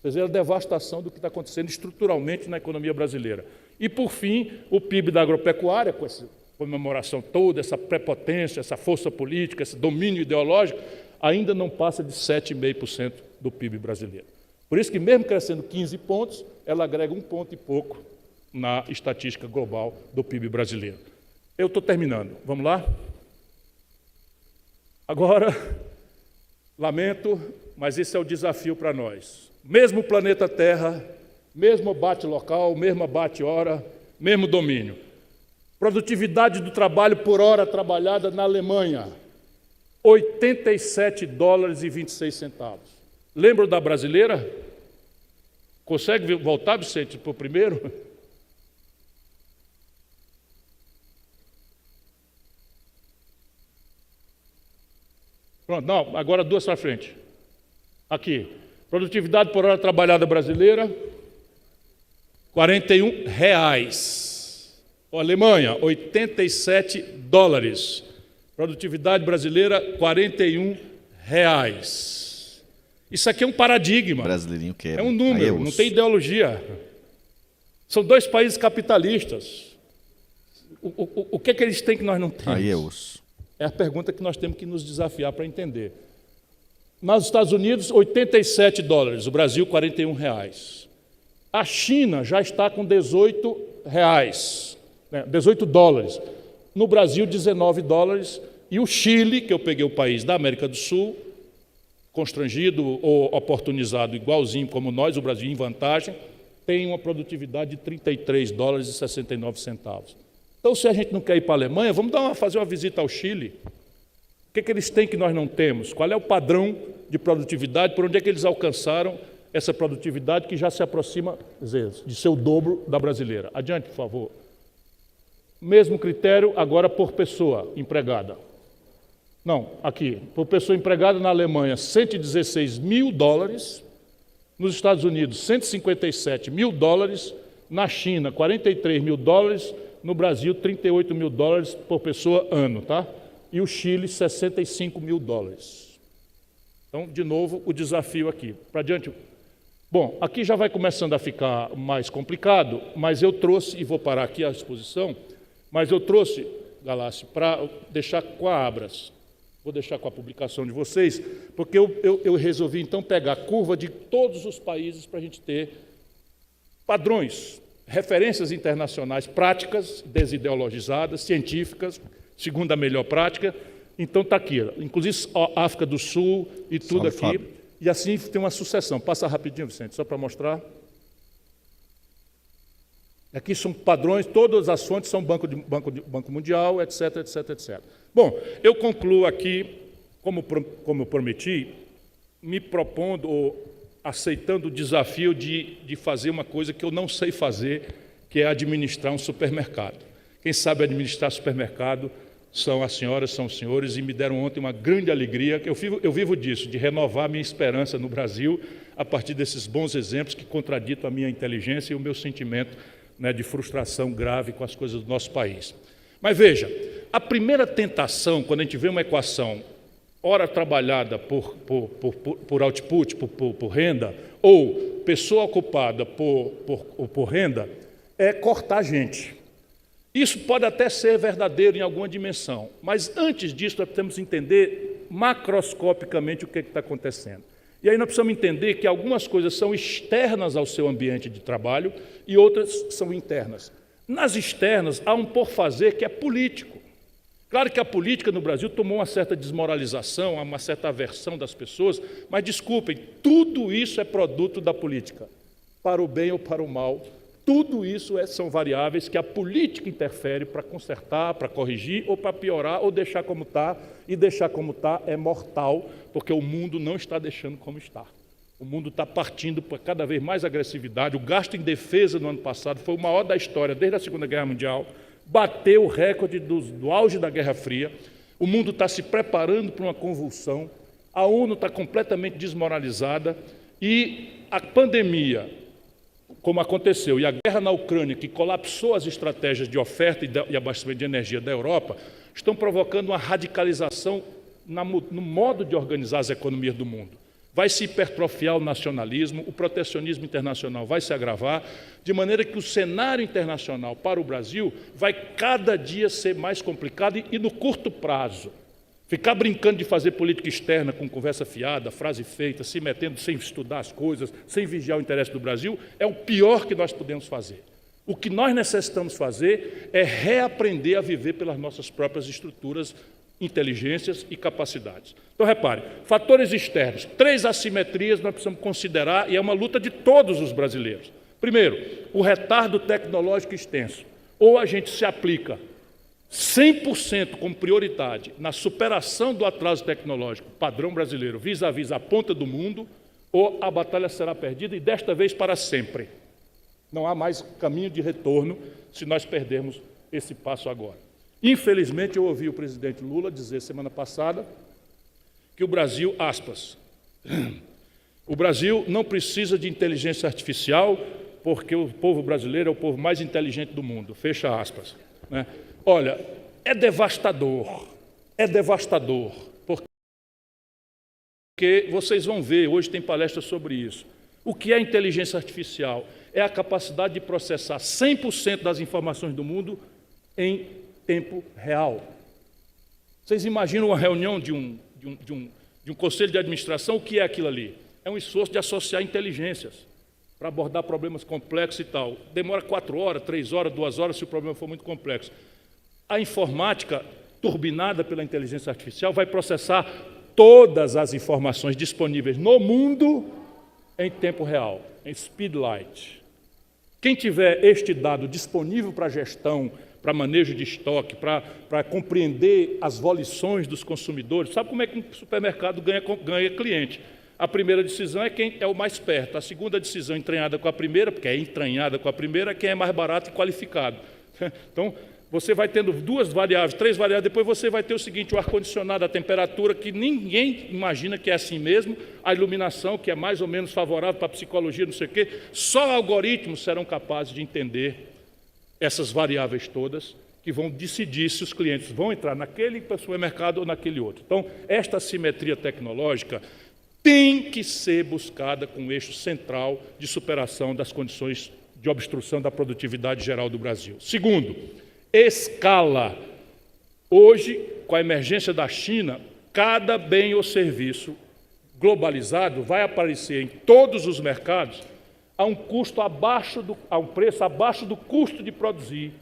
Quer dizer, a devastação do que está acontecendo estruturalmente na economia brasileira. E, por fim, o PIB da agropecuária, com essa comemoração toda, essa prepotência, essa força política, esse domínio ideológico, ainda não passa de 7,5% do PIB brasileiro. Por isso que, mesmo crescendo 15 pontos, ela agrega 1 ponto e pouco na estatística global do PIB brasileiro. Eu estou terminando. Vamos lá? Agora, lamento, mas esse é o desafio para nós. Mesmo planeta Terra, mesmo abate local, mesmo abate hora, mesmo domínio. Produtividade do trabalho por hora trabalhada na Alemanha, $87,26. Lembram da brasileira? Consegue voltar, Vicente, para o primeiro? Pronto, não, agora duas para frente. Aqui, produtividade por hora trabalhada brasileira, R$41. Alemanha, $87. Produtividade brasileira, R$41. Isso aqui é um paradigma. Brasileirinho quer. É um número, não tem ideologia. São dois países capitalistas. O que é que eles têm que nós não temos? Aí é osso. É a pergunta que nós temos que nos desafiar para entender. Nos Estados Unidos, $87, o Brasil, R$41. A China já está com $18, né? $18. No Brasil, $19. E o Chile, que eu peguei o país da América do Sul, constrangido ou oportunizado igualzinho como nós, o Brasil em vantagem, tem uma produtividade de $33,69. Então, se a gente não quer ir para a Alemanha, vamos fazer uma visita ao Chile. O que é que eles têm que nós não temos? Qual é o padrão de produtividade? Por onde é que eles alcançaram essa produtividade que já se aproxima, de ser o dobro da brasileira? Adiante, por favor. Mesmo critério agora por pessoa empregada. Não, aqui, por pessoa empregada na Alemanha, $116 mil, nos Estados Unidos, $157 mil, na China, $43 mil, no Brasil, $38 mil por pessoa ano, tá? E o Chile, $65 mil. Então, de novo, o desafio aqui. Para adiante. Bom, aqui já vai começando a ficar mais complicado, mas eu trouxe, e vou parar aqui a exposição, mas eu trouxe, Galácio, para deixar com a Abras. Vou deixar com a publicação de vocês, porque eu resolvi, então, pegar a curva de todos os países para a gente ter padrões, referências internacionais práticas, desideologizadas, científicas, segundo a melhor prática. Então, está aqui, inclusive a África do Sul e tudo aqui. Fábio. E assim tem uma sucessão. Passa rapidinho, Vicente, só para mostrar. Aqui são padrões, todas as fontes são Banco Mundial, etc, etc, etc. Bom, eu concluo aqui, como prometi, me propondo, ou aceitando o desafio de fazer uma coisa que eu não sei fazer, que é administrar um supermercado. Quem sabe administrar supermercado são as senhoras, são os senhores, e me deram ontem uma grande alegria, que eu vivo disso, de renovar minha esperança no Brasil, a partir desses bons exemplos que contraditam a minha inteligência e o meu sentimento, né, de frustração grave com as coisas do nosso país. Mas veja, a primeira tentação, quando a gente vê uma equação hora trabalhada por output, por renda, ou pessoa ocupada por renda, é cortar gente. Isso pode até ser verdadeiro em alguma dimensão, mas antes disso nós precisamos entender macroscopicamente o que está acontecendo. E aí nós precisamos entender que algumas coisas são externas ao seu ambiente de trabalho e outras são internas. Nas externas, há um por-fazer que é político. Claro que a política no Brasil tomou uma certa desmoralização, uma certa aversão das pessoas, mas desculpem, tudo isso é produto da política, para o bem ou para o mal. Tudo isso são variáveis que a política interfere para consertar, para corrigir, ou para piorar, ou deixar como está. E deixar como está é mortal, porque o mundo não está deixando como está. O mundo está partindo para cada vez mais agressividade. O gasto em defesa no ano passado foi o maior da história, desde a Segunda Guerra Mundial. Bateu o recorde do auge da Guerra Fria. O mundo está se preparando para uma convulsão. A ONU está completamente desmoralizada. E a pandemia, como aconteceu, e a guerra na Ucrânia, que colapsou as estratégias de oferta e abastecimento de energia da Europa, estão provocando uma radicalização no modo de organizar as economias do mundo. Vai se hipertrofiar o nacionalismo, o protecionismo internacional vai se agravar, de maneira que o cenário internacional para o Brasil vai cada dia ser mais complicado e no curto prazo. Ficar brincando de fazer política externa com conversa fiada, frase feita, se metendo sem estudar as coisas, sem vigiar o interesse do Brasil, é o pior que nós podemos fazer. O que nós necessitamos fazer é reaprender a viver pelas nossas próprias estruturas, inteligências e capacidades. Então, repare, fatores externos, 3 assimetrias nós precisamos considerar e é uma luta de todos os brasileiros. Primeiro, o retardo tecnológico extenso. Ou a gente se aplica 100% como prioridade na superação do atraso tecnológico padrão brasileiro vis-à-vis a ponta do mundo, ou a batalha será perdida e desta vez para sempre. Não há mais caminho de retorno se nós perdermos esse passo agora. Infelizmente, eu ouvi o presidente Lula dizer semana passada que o Brasil, aspas, o Brasil não precisa de inteligência artificial porque o povo brasileiro é o povo mais inteligente do mundo, fecha aspas, né? Olha, é devastador, porque vocês vão ver, hoje tem palestra sobre isso. O que é inteligência artificial? É a capacidade de processar 100% das informações do mundo em tempo real. Vocês imaginam uma reunião de um conselho de administração, o que é aquilo ali? É um esforço de associar inteligências para abordar problemas complexos e tal. Demora 4 horas, 3 horas, 2 horas, se o problema for muito complexo. A informática, turbinada pela inteligência artificial, vai processar todas as informações disponíveis no mundo em tempo real, em speed light. Quem tiver este dado disponível para gestão, para manejo de estoque, para compreender as volições dos consumidores, sabe como é que um supermercado ganha cliente? A primeira decisão é quem é o mais perto, a segunda decisão entranhada com a primeira, porque é entranhada com a primeira, é quem é mais barato e qualificado. Então, você vai tendo 2 variáveis, 3 variáveis, depois você vai ter o seguinte, o ar-condicionado, a temperatura, que ninguém imagina que é assim mesmo, a iluminação, que é mais ou menos favorável para a psicologia, não sei o quê, só algoritmos serão capazes de entender essas variáveis todas, que vão decidir se os clientes vão entrar naquele supermercado ou naquele outro. Então, esta assimetria tecnológica tem que ser buscada com um eixo central de superação das condições de obstrução da produtividade geral do Brasil. Segundo, escala. Hoje, com a emergência da China, cada bem ou serviço globalizado vai aparecer em todos os mercados a um custo a um preço abaixo do custo de produzir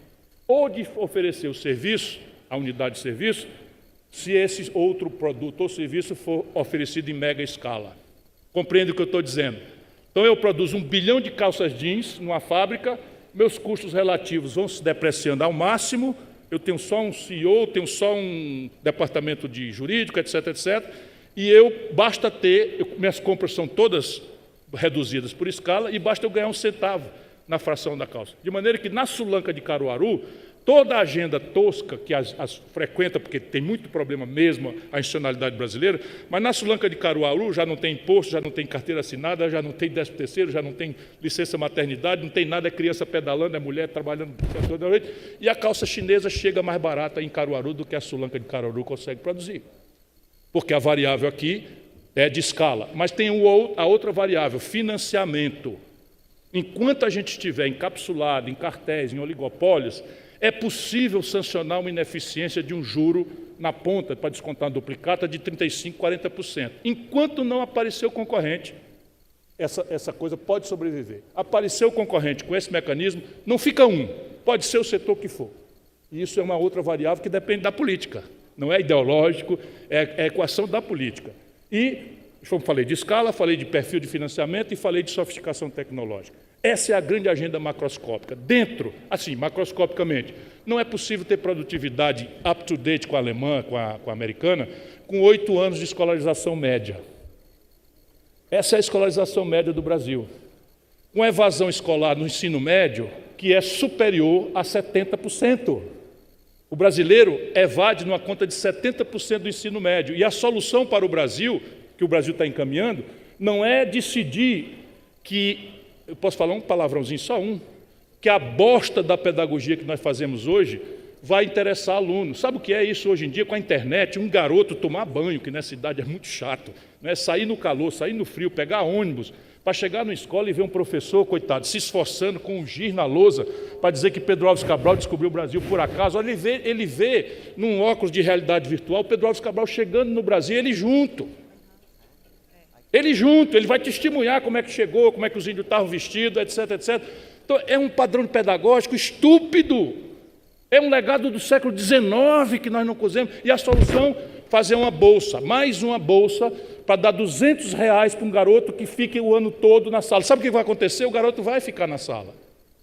ou de oferecer o serviço, a unidade de serviço, se esse outro produto ou serviço for oferecido em mega escala. Compreende o que eu estou dizendo? Então, eu produzo 1 bilhão de calças jeans numa fábrica, meus custos relativos vão se depreciando ao máximo, eu tenho só um CEO, tenho só um departamento de jurídico, etc., etc., e basta ter, minhas compras são todas reduzidas por escala, e basta eu ganhar 1 centavo na fração da calça. De maneira que, na Sulanca de Caruaru, toda a agenda tosca que as frequenta, porque tem muito problema mesmo a institucionalidade brasileira, mas na Sulanca de Caruaru já não tem imposto, já não tem carteira assinada, já não tem 13º, já não tem licença maternidade, não tem nada, é criança pedalando, é mulher trabalhando toda noite, e a calça chinesa chega mais barata em Caruaru do que a Sulanca de Caruaru consegue produzir. porque a variável aqui é de escala. Mas tem a outra variável, financiamento. Enquanto a gente estiver encapsulado em cartéis, em oligopólios, é possível sancionar uma ineficiência de um juro na ponta, para descontar uma duplicata, de 35%, 40%. Enquanto não aparecer o concorrente, essa coisa pode sobreviver. Apareceu o concorrente com esse mecanismo, não fica um, pode ser o setor que for. E isso é uma outra variável que depende da política. Não é ideológico, é a equação da política. E falei de escala, falei de perfil de financiamento e falei de sofisticação tecnológica. Essa é a grande agenda macroscópica. Dentro, assim, macroscopicamente, não é possível ter produtividade up-to-date com a alemã, com a americana, com 8 anos de escolarização média. Essa é a escolarização média do Brasil. Com evasão escolar no ensino médio, que é superior a 70%. O brasileiro evade numa conta de 70% do ensino médio. E a solução para o Brasil, que o Brasil está encaminhando, não é decidir que, eu posso falar um palavrãozinho, só um, que a bosta da pedagogia que nós fazemos hoje vai interessar aluno. Sabe o que é isso hoje em dia com a internet? Um garoto tomar banho, que nessa cidade é muito chato, né? Sair no calor, sair no frio, pegar ônibus, para chegar na escola e ver um professor, coitado, se esforçando com um giz na lousa para dizer que Pedro Álvares Cabral descobriu o Brasil por acaso. Olha, ele vê num óculos de realidade virtual Pedro Álvares Cabral chegando no Brasil, ele junto. Ele vai testemunhar como é que chegou, como é que os índios estavam vestidos, etc, etc. Então, é um padrão pedagógico estúpido. É um legado do século XIX que nós não cozemos. E a solução, fazer uma bolsa, mais uma bolsa, para dar R$200 para um garoto que fique o ano todo na sala. Sabe o que vai acontecer? O garoto vai ficar na sala,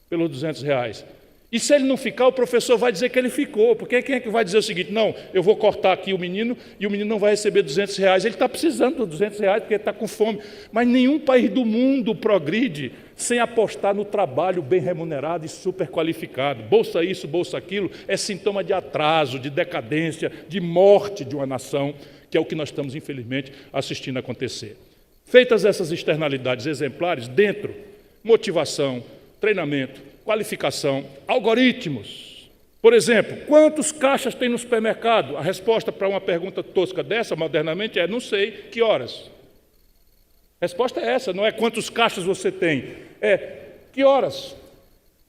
pelos R$200. E se ele não ficar, o professor vai dizer que ele ficou, porque quem é que vai dizer o seguinte, não, eu vou cortar aqui o menino e o menino não vai receber R$200, ele está precisando dos R$200 porque ele está com fome. Mas nenhum país do mundo progride sem apostar no trabalho bem remunerado e super qualificado. Bolsa isso, bolsa aquilo, é sintoma de atraso, de decadência, de morte de uma nação, que é o que nós estamos, infelizmente, assistindo acontecer. Feitas essas externalidades exemplares, dentro, motivação, treinamento, qualificação, algoritmos. Por exemplo, quantos caixas tem no supermercado? A resposta para uma pergunta tosca dessa, modernamente, é não sei, que horas? A resposta é essa, não é quantos caixas você tem, é que horas?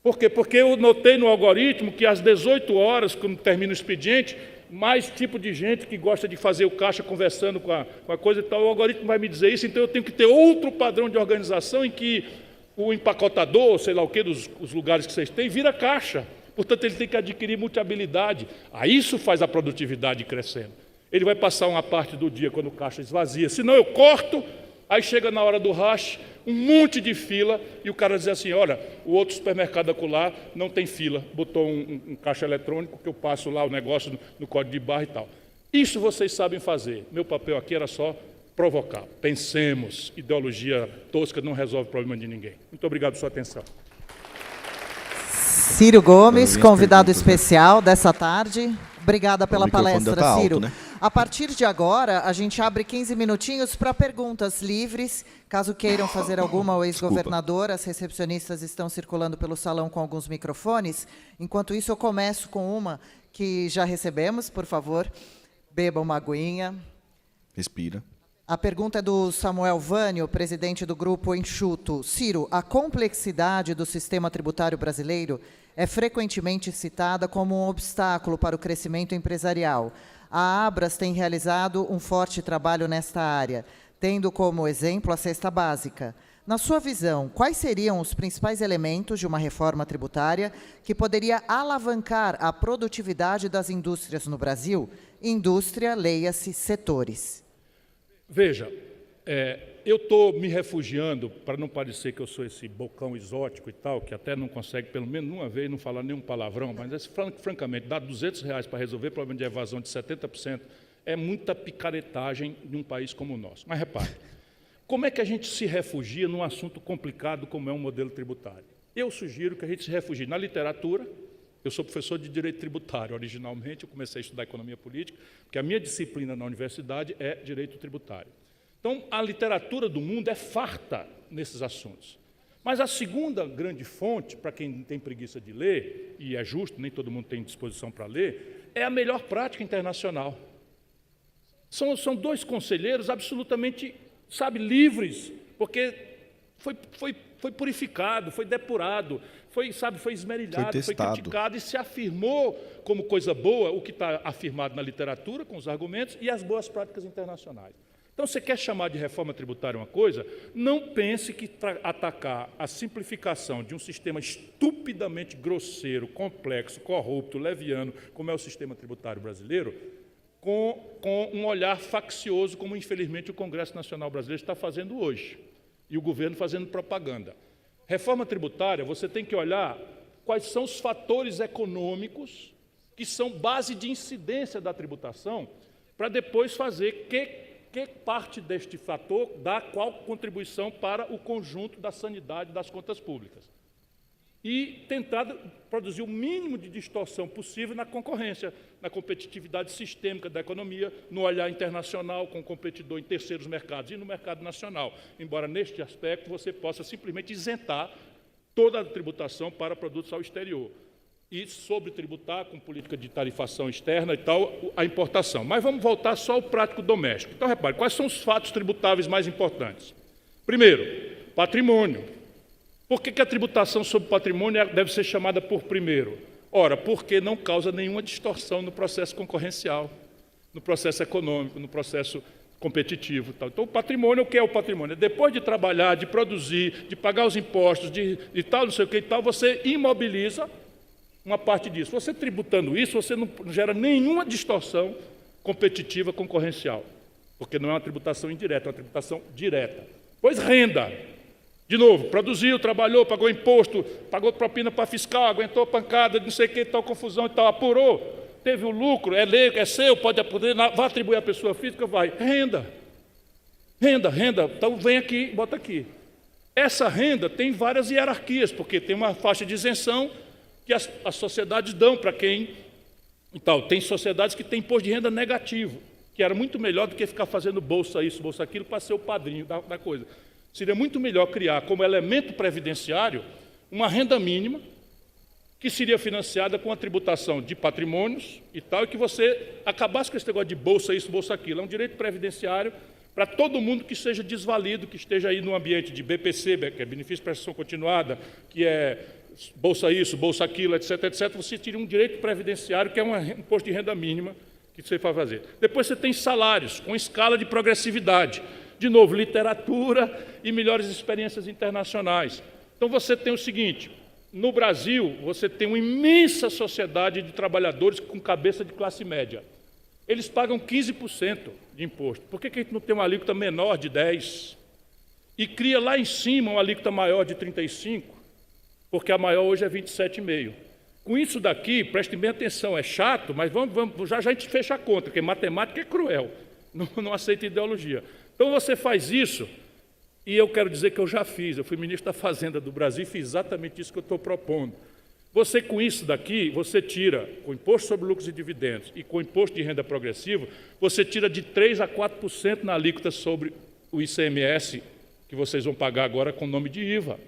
Por quê? Porque eu notei no algoritmo que às 18 horas, quando termina o expediente, mais tipo de gente que gosta de fazer o caixa conversando com a coisa e tal, o algoritmo vai me dizer isso, então eu tenho que ter outro padrão de organização em que o empacotador, sei lá o que, dos lugares que vocês têm, vira caixa. Portanto, ele tem que adquirir multiabilidade. Aí isso faz a produtividade crescendo. Ele vai passar uma parte do dia quando o caixa esvazia. Senão eu corto, aí chega na hora do rush, um monte de fila, e o cara diz assim, olha, o outro supermercado acolá não tem fila, botou um caixa eletrônico que eu passo lá o negócio no código de barra e tal. Isso vocês sabem fazer. Meu papel aqui era só provocar. Pensemos, ideologia tosca não resolve o problema de ninguém. Muito obrigado por sua atenção. Ciro Gomes, convidado especial dessa tarde. Obrigada pela palestra, Ciro. Alto, né? A partir de agora, a gente abre 15 minutinhos para perguntas livres. Caso queiram fazer alguma ao ex-governador, as recepcionistas estão circulando pelo salão com alguns microfones. Enquanto isso, eu começo com uma que já recebemos. Por favor, beba uma aguinha. Respira. A pergunta é do Samuel Vânio, presidente do Grupo Enxuto. Ciro, a complexidade do sistema tributário brasileiro é frequentemente citada como um obstáculo para o crescimento empresarial. A Abras tem realizado um forte trabalho nesta área, tendo como exemplo a cesta básica. Na sua visão, quais seriam os principais elementos de uma reforma tributária que poderia alavancar a produtividade das indústrias no Brasil? Indústria, leia-se, setores. Veja, eu estou me refugiando, para não parecer que eu sou esse bocão exótico e tal, que até não consegue, pelo menos uma vez, não falar nenhum palavrão, mas, francamente, dar R$200 para resolver o problema de evasão de 70% é muita picaretagem de um país como o nosso. Mas, repare, como é que a gente se refugia num assunto complicado como é um modelo tributário? Eu sugiro que a gente se refugie na literatura. Eu sou professor de Direito Tributário. Originalmente, eu comecei a estudar Economia Política, porque a minha disciplina na universidade é Direito Tributário. Então, a literatura do mundo é farta nesses assuntos. Mas a segunda grande fonte, para quem tem preguiça de ler, e é justo, nem todo mundo tem disposição para ler, é a melhor prática internacional. São dois conselheiros absolutamente, sabe, livres, porque foi purificado, foi depurado, foi esmerilhado, foi criticado e se afirmou como coisa boa o que está afirmado na literatura, com os argumentos, e as boas práticas internacionais. Então, você quer chamar de reforma tributária uma coisa? Não pense que atacar a simplificação de um sistema estupidamente grosseiro, complexo, corrupto, leviano, como é o sistema tributário brasileiro, com um olhar faccioso, como infelizmente o Congresso Nacional Brasileiro está fazendo hoje, e o governo fazendo propaganda. Reforma tributária, você tem que olhar quais são os fatores econômicos que são base de incidência da tributação, para depois fazer que parte deste fator dá qual contribuição para o conjunto da sanidade das contas públicas. E tentar produzir o mínimo de distorção possível na concorrência, na competitividade sistêmica da economia, no olhar internacional com o competidor em terceiros mercados e no mercado nacional. Embora, neste aspecto, você possa simplesmente isentar toda a tributação para produtos ao exterior e sobretributar com política de tarifação externa e tal a importação. Mas vamos voltar só ao prático doméstico. Então, repare, quais são os fatos tributáveis mais importantes? Primeiro, patrimônio. Por que a tributação sobre patrimônio deve ser chamada por primeiro? Ora, porque não causa nenhuma distorção no processo concorrencial, no processo econômico, no processo competitivo. Tal. Então, o patrimônio, o que é o patrimônio? Depois de trabalhar, de produzir, de pagar os impostos, de tal, não sei o que e tal, você imobiliza uma parte disso. Você tributando isso, você não gera nenhuma distorção competitiva concorrencial, porque não é uma tributação indireta, é uma tributação direta. Pois renda. De novo, produziu, trabalhou, pagou imposto, pagou propina para fiscal, aguentou pancada, não sei o que, tal confusão e tal, apurou, teve o lucro, é lei, é seu, pode poder, vai atribuir à pessoa física, vai. Renda. Renda. Então vem aqui, bota aqui. Essa renda tem várias hierarquias, porque tem uma faixa de isenção que as sociedades dão para quem e tal. Tem sociedades que têm imposto de renda negativo, que era muito melhor do que ficar fazendo bolsa isso, bolsa aquilo, para ser o padrinho da coisa. Seria muito melhor criar como elemento previdenciário uma renda mínima que seria financiada com a tributação de patrimônios e tal, e que você acabasse com esse negócio de bolsa isso, bolsa aquilo. É um direito previdenciário para todo mundo que seja desvalido, que esteja aí no ambiente de BPC, que é benefício de prestação continuada, que é bolsa isso, bolsa aquilo, etc., etc., você tira um direito previdenciário, que é um imposto de renda mínima que você vai fazer. Depois você tem salários com escala de progressividade. De novo, literatura e melhores experiências internacionais. Então, você tem o seguinte, no Brasil, você tem uma imensa sociedade de trabalhadores com cabeça de classe média. Eles pagam 15% de imposto. Por que a gente não tem uma alíquota menor de 10%? E cria lá em cima uma alíquota maior de 35%, porque a maior hoje é 27,5%. Com isso daqui, prestem bem atenção, é chato, mas já a gente fecha a conta, porque matemática é cruel, não aceita ideologia. Então, você faz isso, e eu quero dizer que eu já fiz, eu fui ministro da Fazenda do Brasil e fiz exatamente isso que eu estou propondo. Você, com isso daqui, você tira, com o imposto sobre lucros e dividendos e com o imposto de renda progressivo, você tira de 3% a 4% na alíquota sobre o ICMS, que vocês vão pagar agora com o nome de IVA.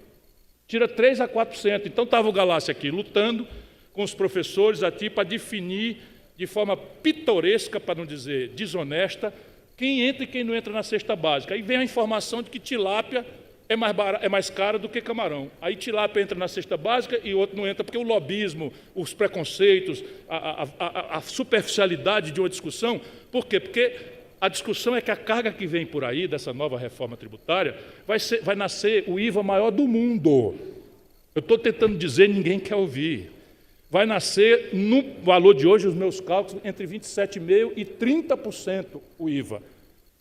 Tira 3% a 4%. Então, estava o Galassi aqui lutando com os professores aqui para definir de forma pitoresca, para não dizer desonesta, quem entra e quem não entra na cesta básica. Aí vem a informação de que tilápia é mais cara do que camarão. Aí tilápia entra na cesta básica e outro não entra, porque o lobismo, os preconceitos, a superficialidade de uma discussão. Por quê? Porque a discussão é que a carga que vem por aí, dessa nova reforma tributária, vai nascer o IVA maior do mundo. Eu estou tentando dizer, ninguém quer ouvir. Vai nascer, no valor de hoje, os meus cálculos, entre 27,5% e 30% o IVA.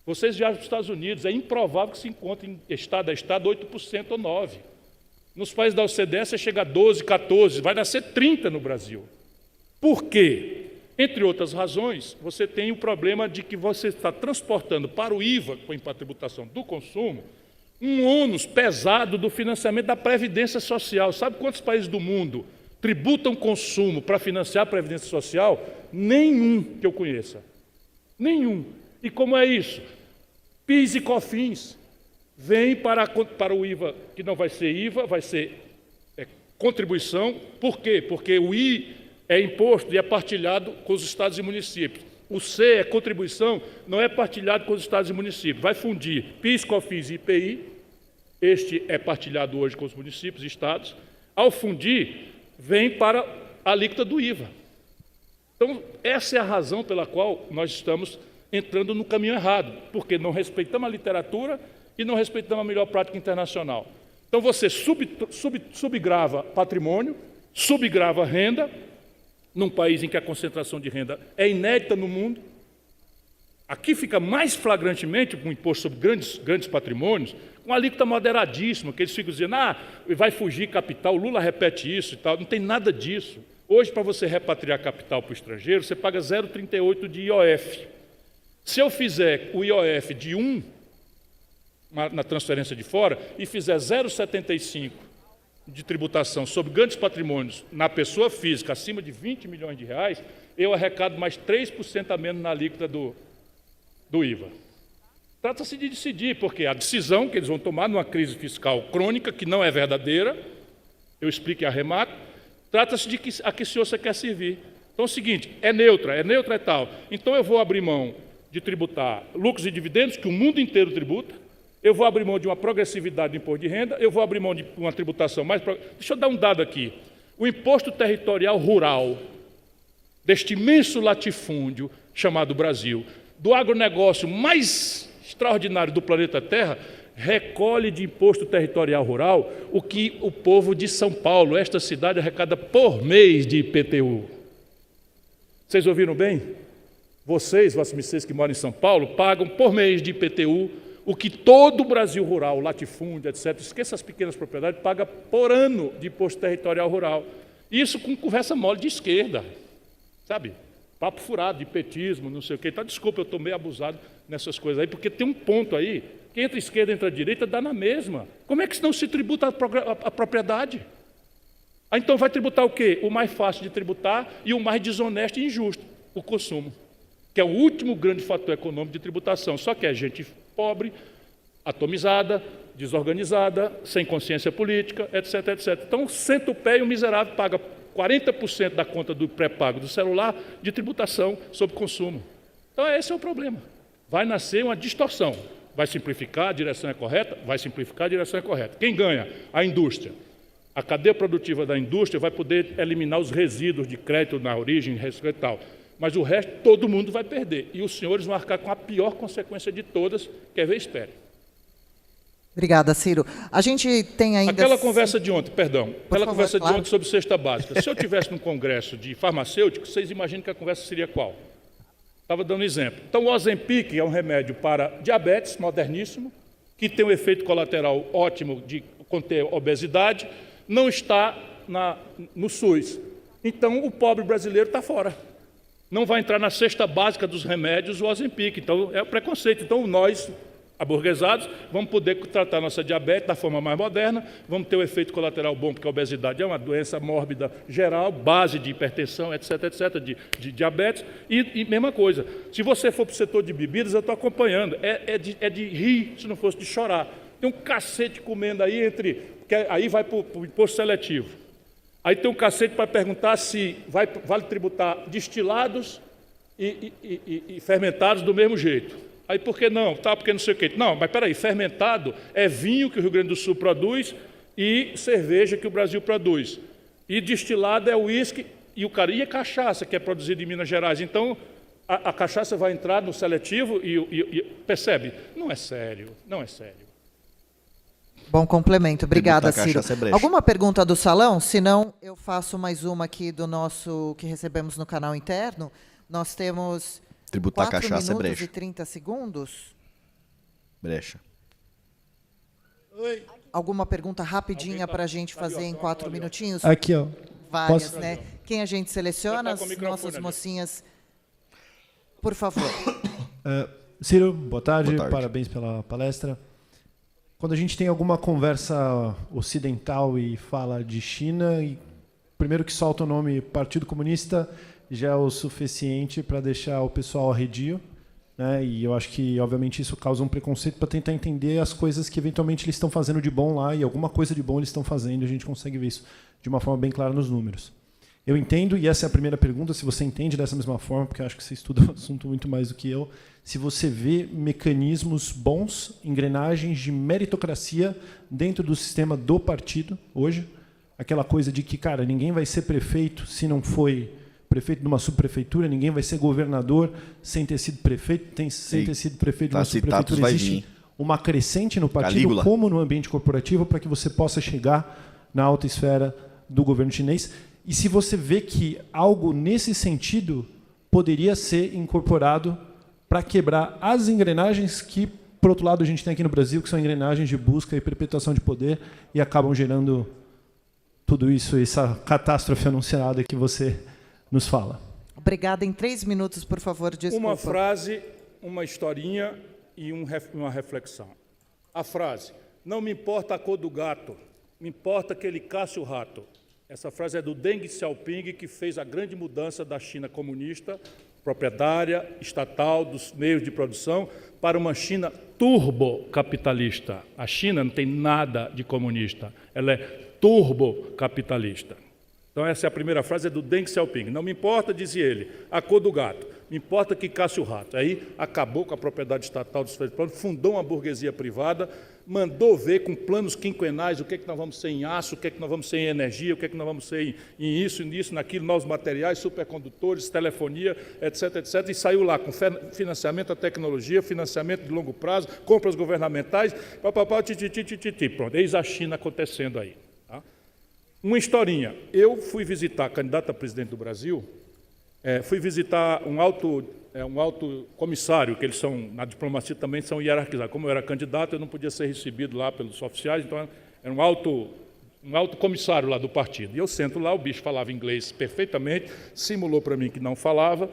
Vocês viajam para os Estados Unidos, é improvável que se encontre em estado a estado 8% ou 9%. Nos países da OCDE, você chega a 12%, 14%, vai nascer 30% no Brasil. Por quê? Entre outras razões, você tem o problema de que você está transportando para o IVA, com a tributação do consumo, um ônus pesado do financiamento da Previdência Social. Sabe quantos países do mundo tributam consumo para financiar a Previdência Social? Nenhum que eu conheça. Nenhum. E como é isso? PIS e COFINS vêm para o IVA, que não vai ser IVA, vai ser contribuição. Por quê? Porque o I é imposto e é partilhado com os estados e municípios. O C é contribuição, não é partilhado com os estados e municípios. Vai fundir PIS, COFINS e IPI. Este é partilhado hoje com os municípios e estados. Ao fundir, vem para a alíquota do IVA. Então, essa é a razão pela qual nós estamos entrando no caminho errado, porque não respeitamos a literatura e não respeitamos a melhor prática internacional. Então, você subgrava patrimônio, subgrava renda, num país em que a concentração de renda é inédita no mundo. Aqui fica mais flagrantemente com o imposto sobre grandes patrimônios, com a alíquota moderadíssima, que eles ficam dizendo, vai fugir capital, o Lula repete isso e tal, não tem nada disso. Hoje, para você repatriar capital para o estrangeiro, você paga 0,38 de IOF. Se eu fizer o IOF de 1 na transferência de fora e fizer 0,75 de tributação sobre grandes patrimônios na pessoa física acima de 20 milhões de reais, eu arrecado mais 3% a menos na alíquota do IVA. Trata-se de decidir, porque a decisão que eles vão tomar numa crise fiscal crônica, que não é verdadeira, eu explico e arremato, trata-se de a que senhor você quer servir. Então é o seguinte, é neutra é tal. Então eu vou abrir mão de tributar lucros e dividendos, que o mundo inteiro tributa, eu vou abrir mão de uma progressividade do imposto de renda, eu vou abrir mão de uma tributação mais... Deixa eu dar um dado aqui. O imposto territorial rural, deste imenso latifúndio chamado Brasil, do agronegócio mais extraordinário do planeta Terra, recolhe de imposto territorial rural o que o povo de São Paulo, esta cidade, arrecada por mês de IPTU. Vocês ouviram bem? Vocês que moram em São Paulo, pagam por mês de IPTU o que todo o Brasil rural, latifúndio, etc., esqueça as pequenas propriedades, paga por ano de imposto territorial rural. Isso com conversa mole de esquerda, sabe? Papo furado, de petismo, não sei o quê. Então, desculpa, eu estou meio abusado nessas coisas aí, porque tem um ponto aí, que entre a esquerda e entre a direita dá na mesma. Como é que não se tributa a propriedade? Então vai tributar o quê? O mais fácil de tributar e o mais desonesto e injusto, o consumo, que é o último grande fator econômico de tributação. Só que é gente pobre, atomizada, desorganizada, sem consciência política, etc., etc. Então, senta o pé e o miserável paga 40% da conta do pré-pago do celular de tributação sobre consumo. Então, esse é o problema. Vai nascer uma distorção. Vai simplificar, a direção é correta? Vai simplificar, a direção é correta. Quem ganha? A indústria. A cadeia produtiva da indústria vai poder eliminar os resíduos de crédito na origem e tal. Mas o resto, todo mundo vai perder. E os senhores vão arcar com a pior consequência de todas, quer ver, espere. Obrigada, Ciro. A gente tem ainda... Aquela conversa de ontem, perdão, conversa claro. de ontem sobre cesta básica. Se eu tivesse num congresso de farmacêuticos, vocês imaginam que a conversa seria qual? Estava dando exemplo. Então, o Ozempic é um remédio para diabetes, moderníssimo, que tem um efeito colateral ótimo de conter obesidade, não está no SUS. Então, o pobre brasileiro está fora. Não vai entrar na cesta básica dos remédios o Ozempic. Então, é o preconceito. Então, nós, aburguesados, vamos poder tratar nossa diabetes da forma mais moderna, vamos ter o efeito colateral bom, porque a obesidade é uma doença mórbida geral, base de hipertensão, etc., etc., de diabetes. E mesma coisa, se você for para o setor de bebidas, eu estou acompanhando, é de rir, se não fosse de chorar. Tem um cacete comendo aí, aí vai para o imposto seletivo. Aí tem um cacete para perguntar se vale tributar destilados e fermentados do mesmo jeito. Aí por que não? Tá, porque não sei o quê. Não, mas peraí, fermentado é vinho que o Rio Grande do Sul produz e cerveja que o Brasil produz. E destilado é uísque e é cachaça que é produzida em Minas Gerais. Então, a cachaça vai entrar no seletivo e percebe? Não é sério, não é sério. Bom complemento. Obrigada, Ciro. É Alguma pergunta do salão? Se não, eu faço mais uma aqui do nosso que recebemos no canal interno. Nós temos tributar 4 cachaça é minutos brecha. e 30 segundos. Brecha. Oi. Alguma pergunta rapidinha para a gente fazer em 4 minutinhos? Aqui, ó. Várias, Posso? né? Quem a gente seleciona? Já tá com o As microfone nossas ali. mocinhas. Por favor. Ciro, boa tarde. Boa tarde. Parabéns pela palestra. Quando a gente tem alguma conversa ocidental e fala de China, e primeiro que solta o nome Partido Comunista já é o suficiente para deixar o pessoal arredio, né? E eu acho que, obviamente, isso causa um preconceito para tentar entender as coisas que, eventualmente, eles estão fazendo de bom lá, e alguma coisa de bom eles estão fazendo, e a gente consegue ver isso de uma forma bem clara nos números. Eu entendo, e essa é a primeira pergunta, se você entende dessa mesma forma, porque eu acho que você estuda o assunto muito mais do que eu, se você vê mecanismos bons, engrenagens de meritocracia dentro do sistema do partido hoje, aquela coisa de que, cara, ninguém vai ser prefeito se não foi prefeito de uma subprefeitura, ninguém vai ser governador sem ter sido prefeito, sem ter sido prefeito de uma subprefeitura. Existe uma crescente no partido, Calígula, como no ambiente corporativo, para que você possa chegar na alta esfera do governo chinês. E se você vê que algo nesse sentido poderia ser incorporado para quebrar as engrenagens que, por outro lado, a gente tem aqui no Brasil, que são engrenagens de busca e perpetuação de poder e acabam gerando tudo isso, essa catástrofe anunciada que você nos fala. Obrigada. Em 3 minutos, por favor, desculpa. Uma frase, uma historinha e uma reflexão. A frase: não me importa a cor do gato, me importa que ele casse o rato. Essa frase é do Deng Xiaoping, que fez a grande mudança da China comunista, proprietária, estatal, dos meios de produção, para uma China turbocapitalista. A China não tem nada de comunista, ela é turbocapitalista. Então essa é a primeira frase, é do Deng Xiaoping. Não me importa, dizia ele, a cor do gato, me importa que casse o rato. Aí acabou com a propriedade estatal dos planos, fundou uma burguesia privada, mandou ver com planos quinquenais o que é que nós vamos ser em aço, o que é que nós vamos ser em energia, o que é que nós vamos ser em isso, nisso, naquilo, novos materiais, supercondutores, telefonia, etc., etc., e saiu lá com financiamento à tecnologia, financiamento de longo prazo, compras governamentais, papapá, titi, pronto, eis a China acontecendo aí. Tá? Uma historinha, eu fui visitar, candidato a presidente do Brasil, fui visitar um alto comissário, que eles são, na diplomacia também são hierarquizados. Como eu era candidato, eu não podia ser recebido lá pelos oficiais, então era um alto comissário lá do partido. E eu sento lá, o bicho falava inglês perfeitamente, simulou para mim que não falava,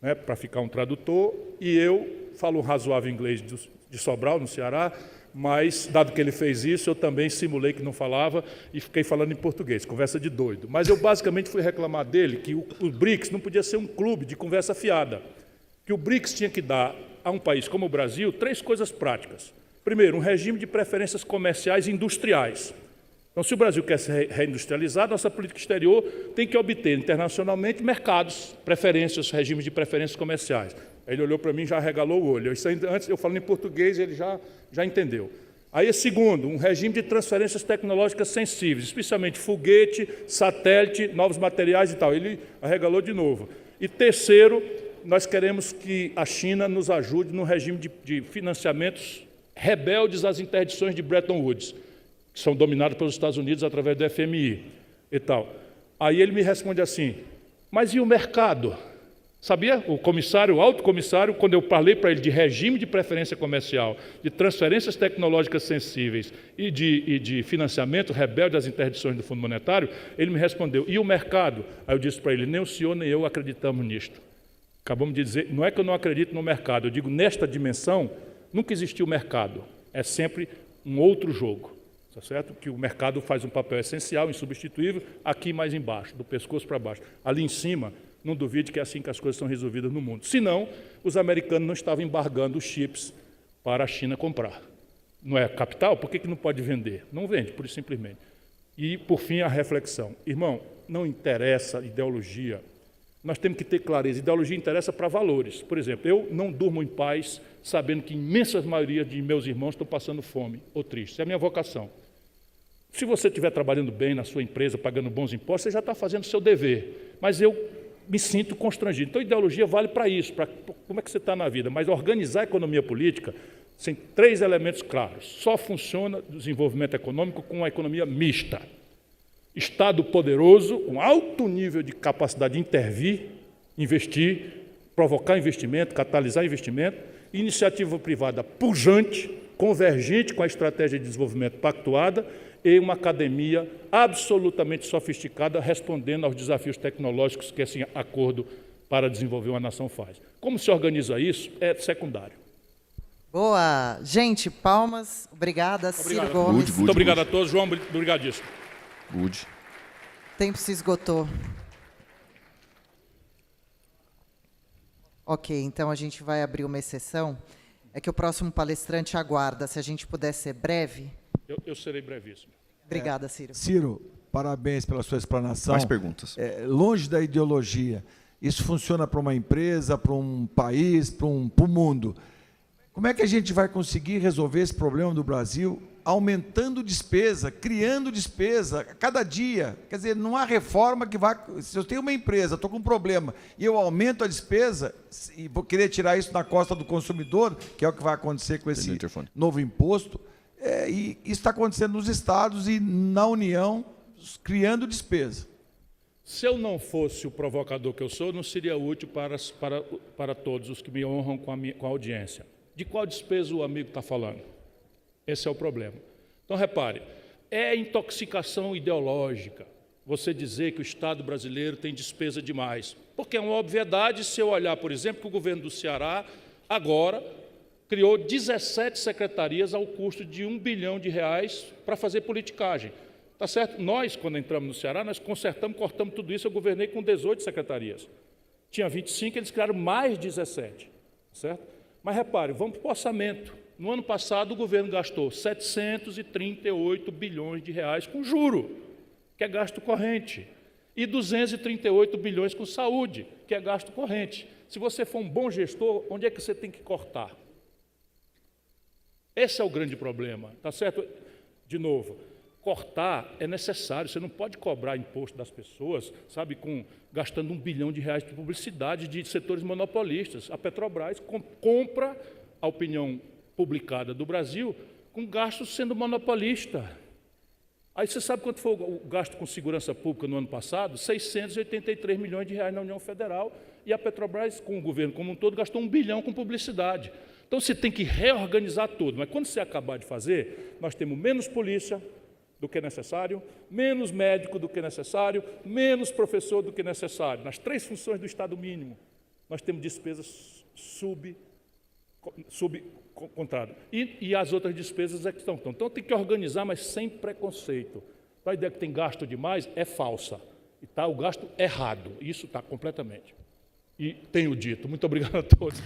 né, para ficar um tradutor, e eu falo um razoável inglês de Sobral, no Ceará, mas, dado que ele fez isso, eu também simulei que não falava e fiquei falando em português, conversa de doido. Mas eu basicamente fui reclamar dele que o BRICS não podia ser um clube de conversa fiada, que o BRICS tinha que dar a um país como o Brasil 3 coisas práticas. Primeiro, um regime de preferências comerciais e industriais. Então, se o Brasil quer se reindustrializar, nossa política exterior tem que obter internacionalmente mercados, preferências, regimes de preferências comerciais. Aí ele olhou para mim e já arregalou o olho. Isso ainda, antes eu falando em português, ele já entendeu. Aí, segundo, um regime de transferências tecnológicas sensíveis, especialmente foguete, satélite, novos materiais e tal. Ele arregalou de novo. E terceiro, nós queremos que a China nos ajude no regime de financiamentos rebeldes às interdições de Bretton Woods, que são dominados pelos Estados Unidos através do FMI e tal. Aí ele me responde assim, mas e o mercado? Sabia? O alto comissário, quando eu falei para ele de regime de preferência comercial, de transferências tecnológicas sensíveis e de financiamento rebelde às interdições do Fundo Monetário, ele me respondeu, e o mercado? Aí eu disse para ele, nem o senhor nem eu acreditamos nisto. Acabamos de dizer, não é que eu não acredito no mercado, eu digo, nesta dimensão, nunca existiu mercado, é sempre um outro jogo, tá certo? Que o mercado faz um papel essencial, insubstituível, aqui mais embaixo, do pescoço para baixo. Ali em cima, não duvide que é assim que as coisas são resolvidas no mundo. Senão, os americanos não estavam embargando os chips para a China comprar. Não é capital? Por que não pode vender? Não vende, pura e simplesmente. E, por fim, a reflexão. Irmão, não interessa ideologia. Nós temos que ter clareza. Ideologia interessa para valores. Por exemplo, eu não durmo em paz sabendo que imensa maioria de meus irmãos estão passando fome ou triste. Isso é a minha vocação. Se você estiver trabalhando bem na sua empresa, pagando bons impostos, você já está fazendo o seu dever. Mas eu me sinto constrangido. Então, ideologia vale para isso, para como é que você está na vida. Mas organizar a economia política tem 3 elementos claros. Só funciona o desenvolvimento econômico com uma economia mista. Estado poderoso, com alto nível de capacidade de intervir, investir, provocar investimento, catalisar investimento, iniciativa privada pujante, convergente com a estratégia de desenvolvimento pactuada e uma academia absolutamente sofisticada respondendo aos desafios tecnológicos que esse acordo para desenvolver uma nação faz. Como se organiza isso é secundário. Boa. Gente, palmas. Obrigada, Ciro Gomes. Muito obrigado a todos. João, obrigadíssimo. Good. O tempo se esgotou. Ok, então a gente vai abrir uma exceção. É que o próximo palestrante aguarda. Se a gente puder ser breve. Eu serei brevíssimo. Obrigada, Ciro. Ciro, parabéns pela sua explanação. Mais perguntas. Longe da ideologia, isso funciona para uma empresa, para um país, para o mundo. Como é que a gente vai conseguir resolver esse problema do Brasil aumentando despesa, criando despesa a cada dia? Quer dizer, não há reforma que vá... Se eu tenho uma empresa, estou com um problema, e eu aumento a despesa, e vou querer tirar isso na costa do consumidor, que é o que vai acontecer com esse novo imposto, e isso está acontecendo nos estados e na União, criando despesa. Se eu não fosse o provocador que eu sou, não seria útil para todos os que me honram com a audiência. De qual despesa o amigo está falando? Esse é o problema. Então, repare, é intoxicação ideológica você dizer que o Estado brasileiro tem despesa demais. Porque é uma obviedade se eu olhar, por exemplo, que o governo do Ceará, agora, criou 17 secretarias ao custo de R$1 bilhão para fazer politicagem. Tá certo? Nós, quando entramos no Ceará, nós consertamos, cortamos tudo isso, eu governei com 18 secretarias. Tinha 25, eles criaram mais 17. Certo? Mas repare, vamos para o orçamento. No ano passado, o governo gastou 738 bilhões de reais com juro, que é gasto corrente, e 238 bilhões com saúde, que é gasto corrente. Se você for um bom gestor, onde é que você tem que cortar? Esse é o grande problema, tá certo? De novo, cortar é necessário, você não pode cobrar imposto das pessoas, sabe, gastando R$1 bilhão de publicidade de setores monopolistas. A Petrobras compra a opinião publicada do Brasil com gastos sendo monopolista. Aí você sabe quanto foi o gasto com segurança pública no ano passado? 683 milhões de reais na União Federal, e a Petrobras, com o governo como um todo, gastou R$1 bilhão com publicidade. Então você tem que reorganizar tudo, mas quando você acabar de fazer, nós temos menos polícia do que necessário, menos médico do que necessário, menos professor do que necessário. Nas 3 funções do Estado mínimo, nós temos despesas subcontradas. E as outras despesas é que estão. Então tem que organizar, mas sem preconceito. A ideia que tem gasto demais é falsa. E está o gasto errado. Isso está completamente. E tenho dito. Muito obrigado a todos.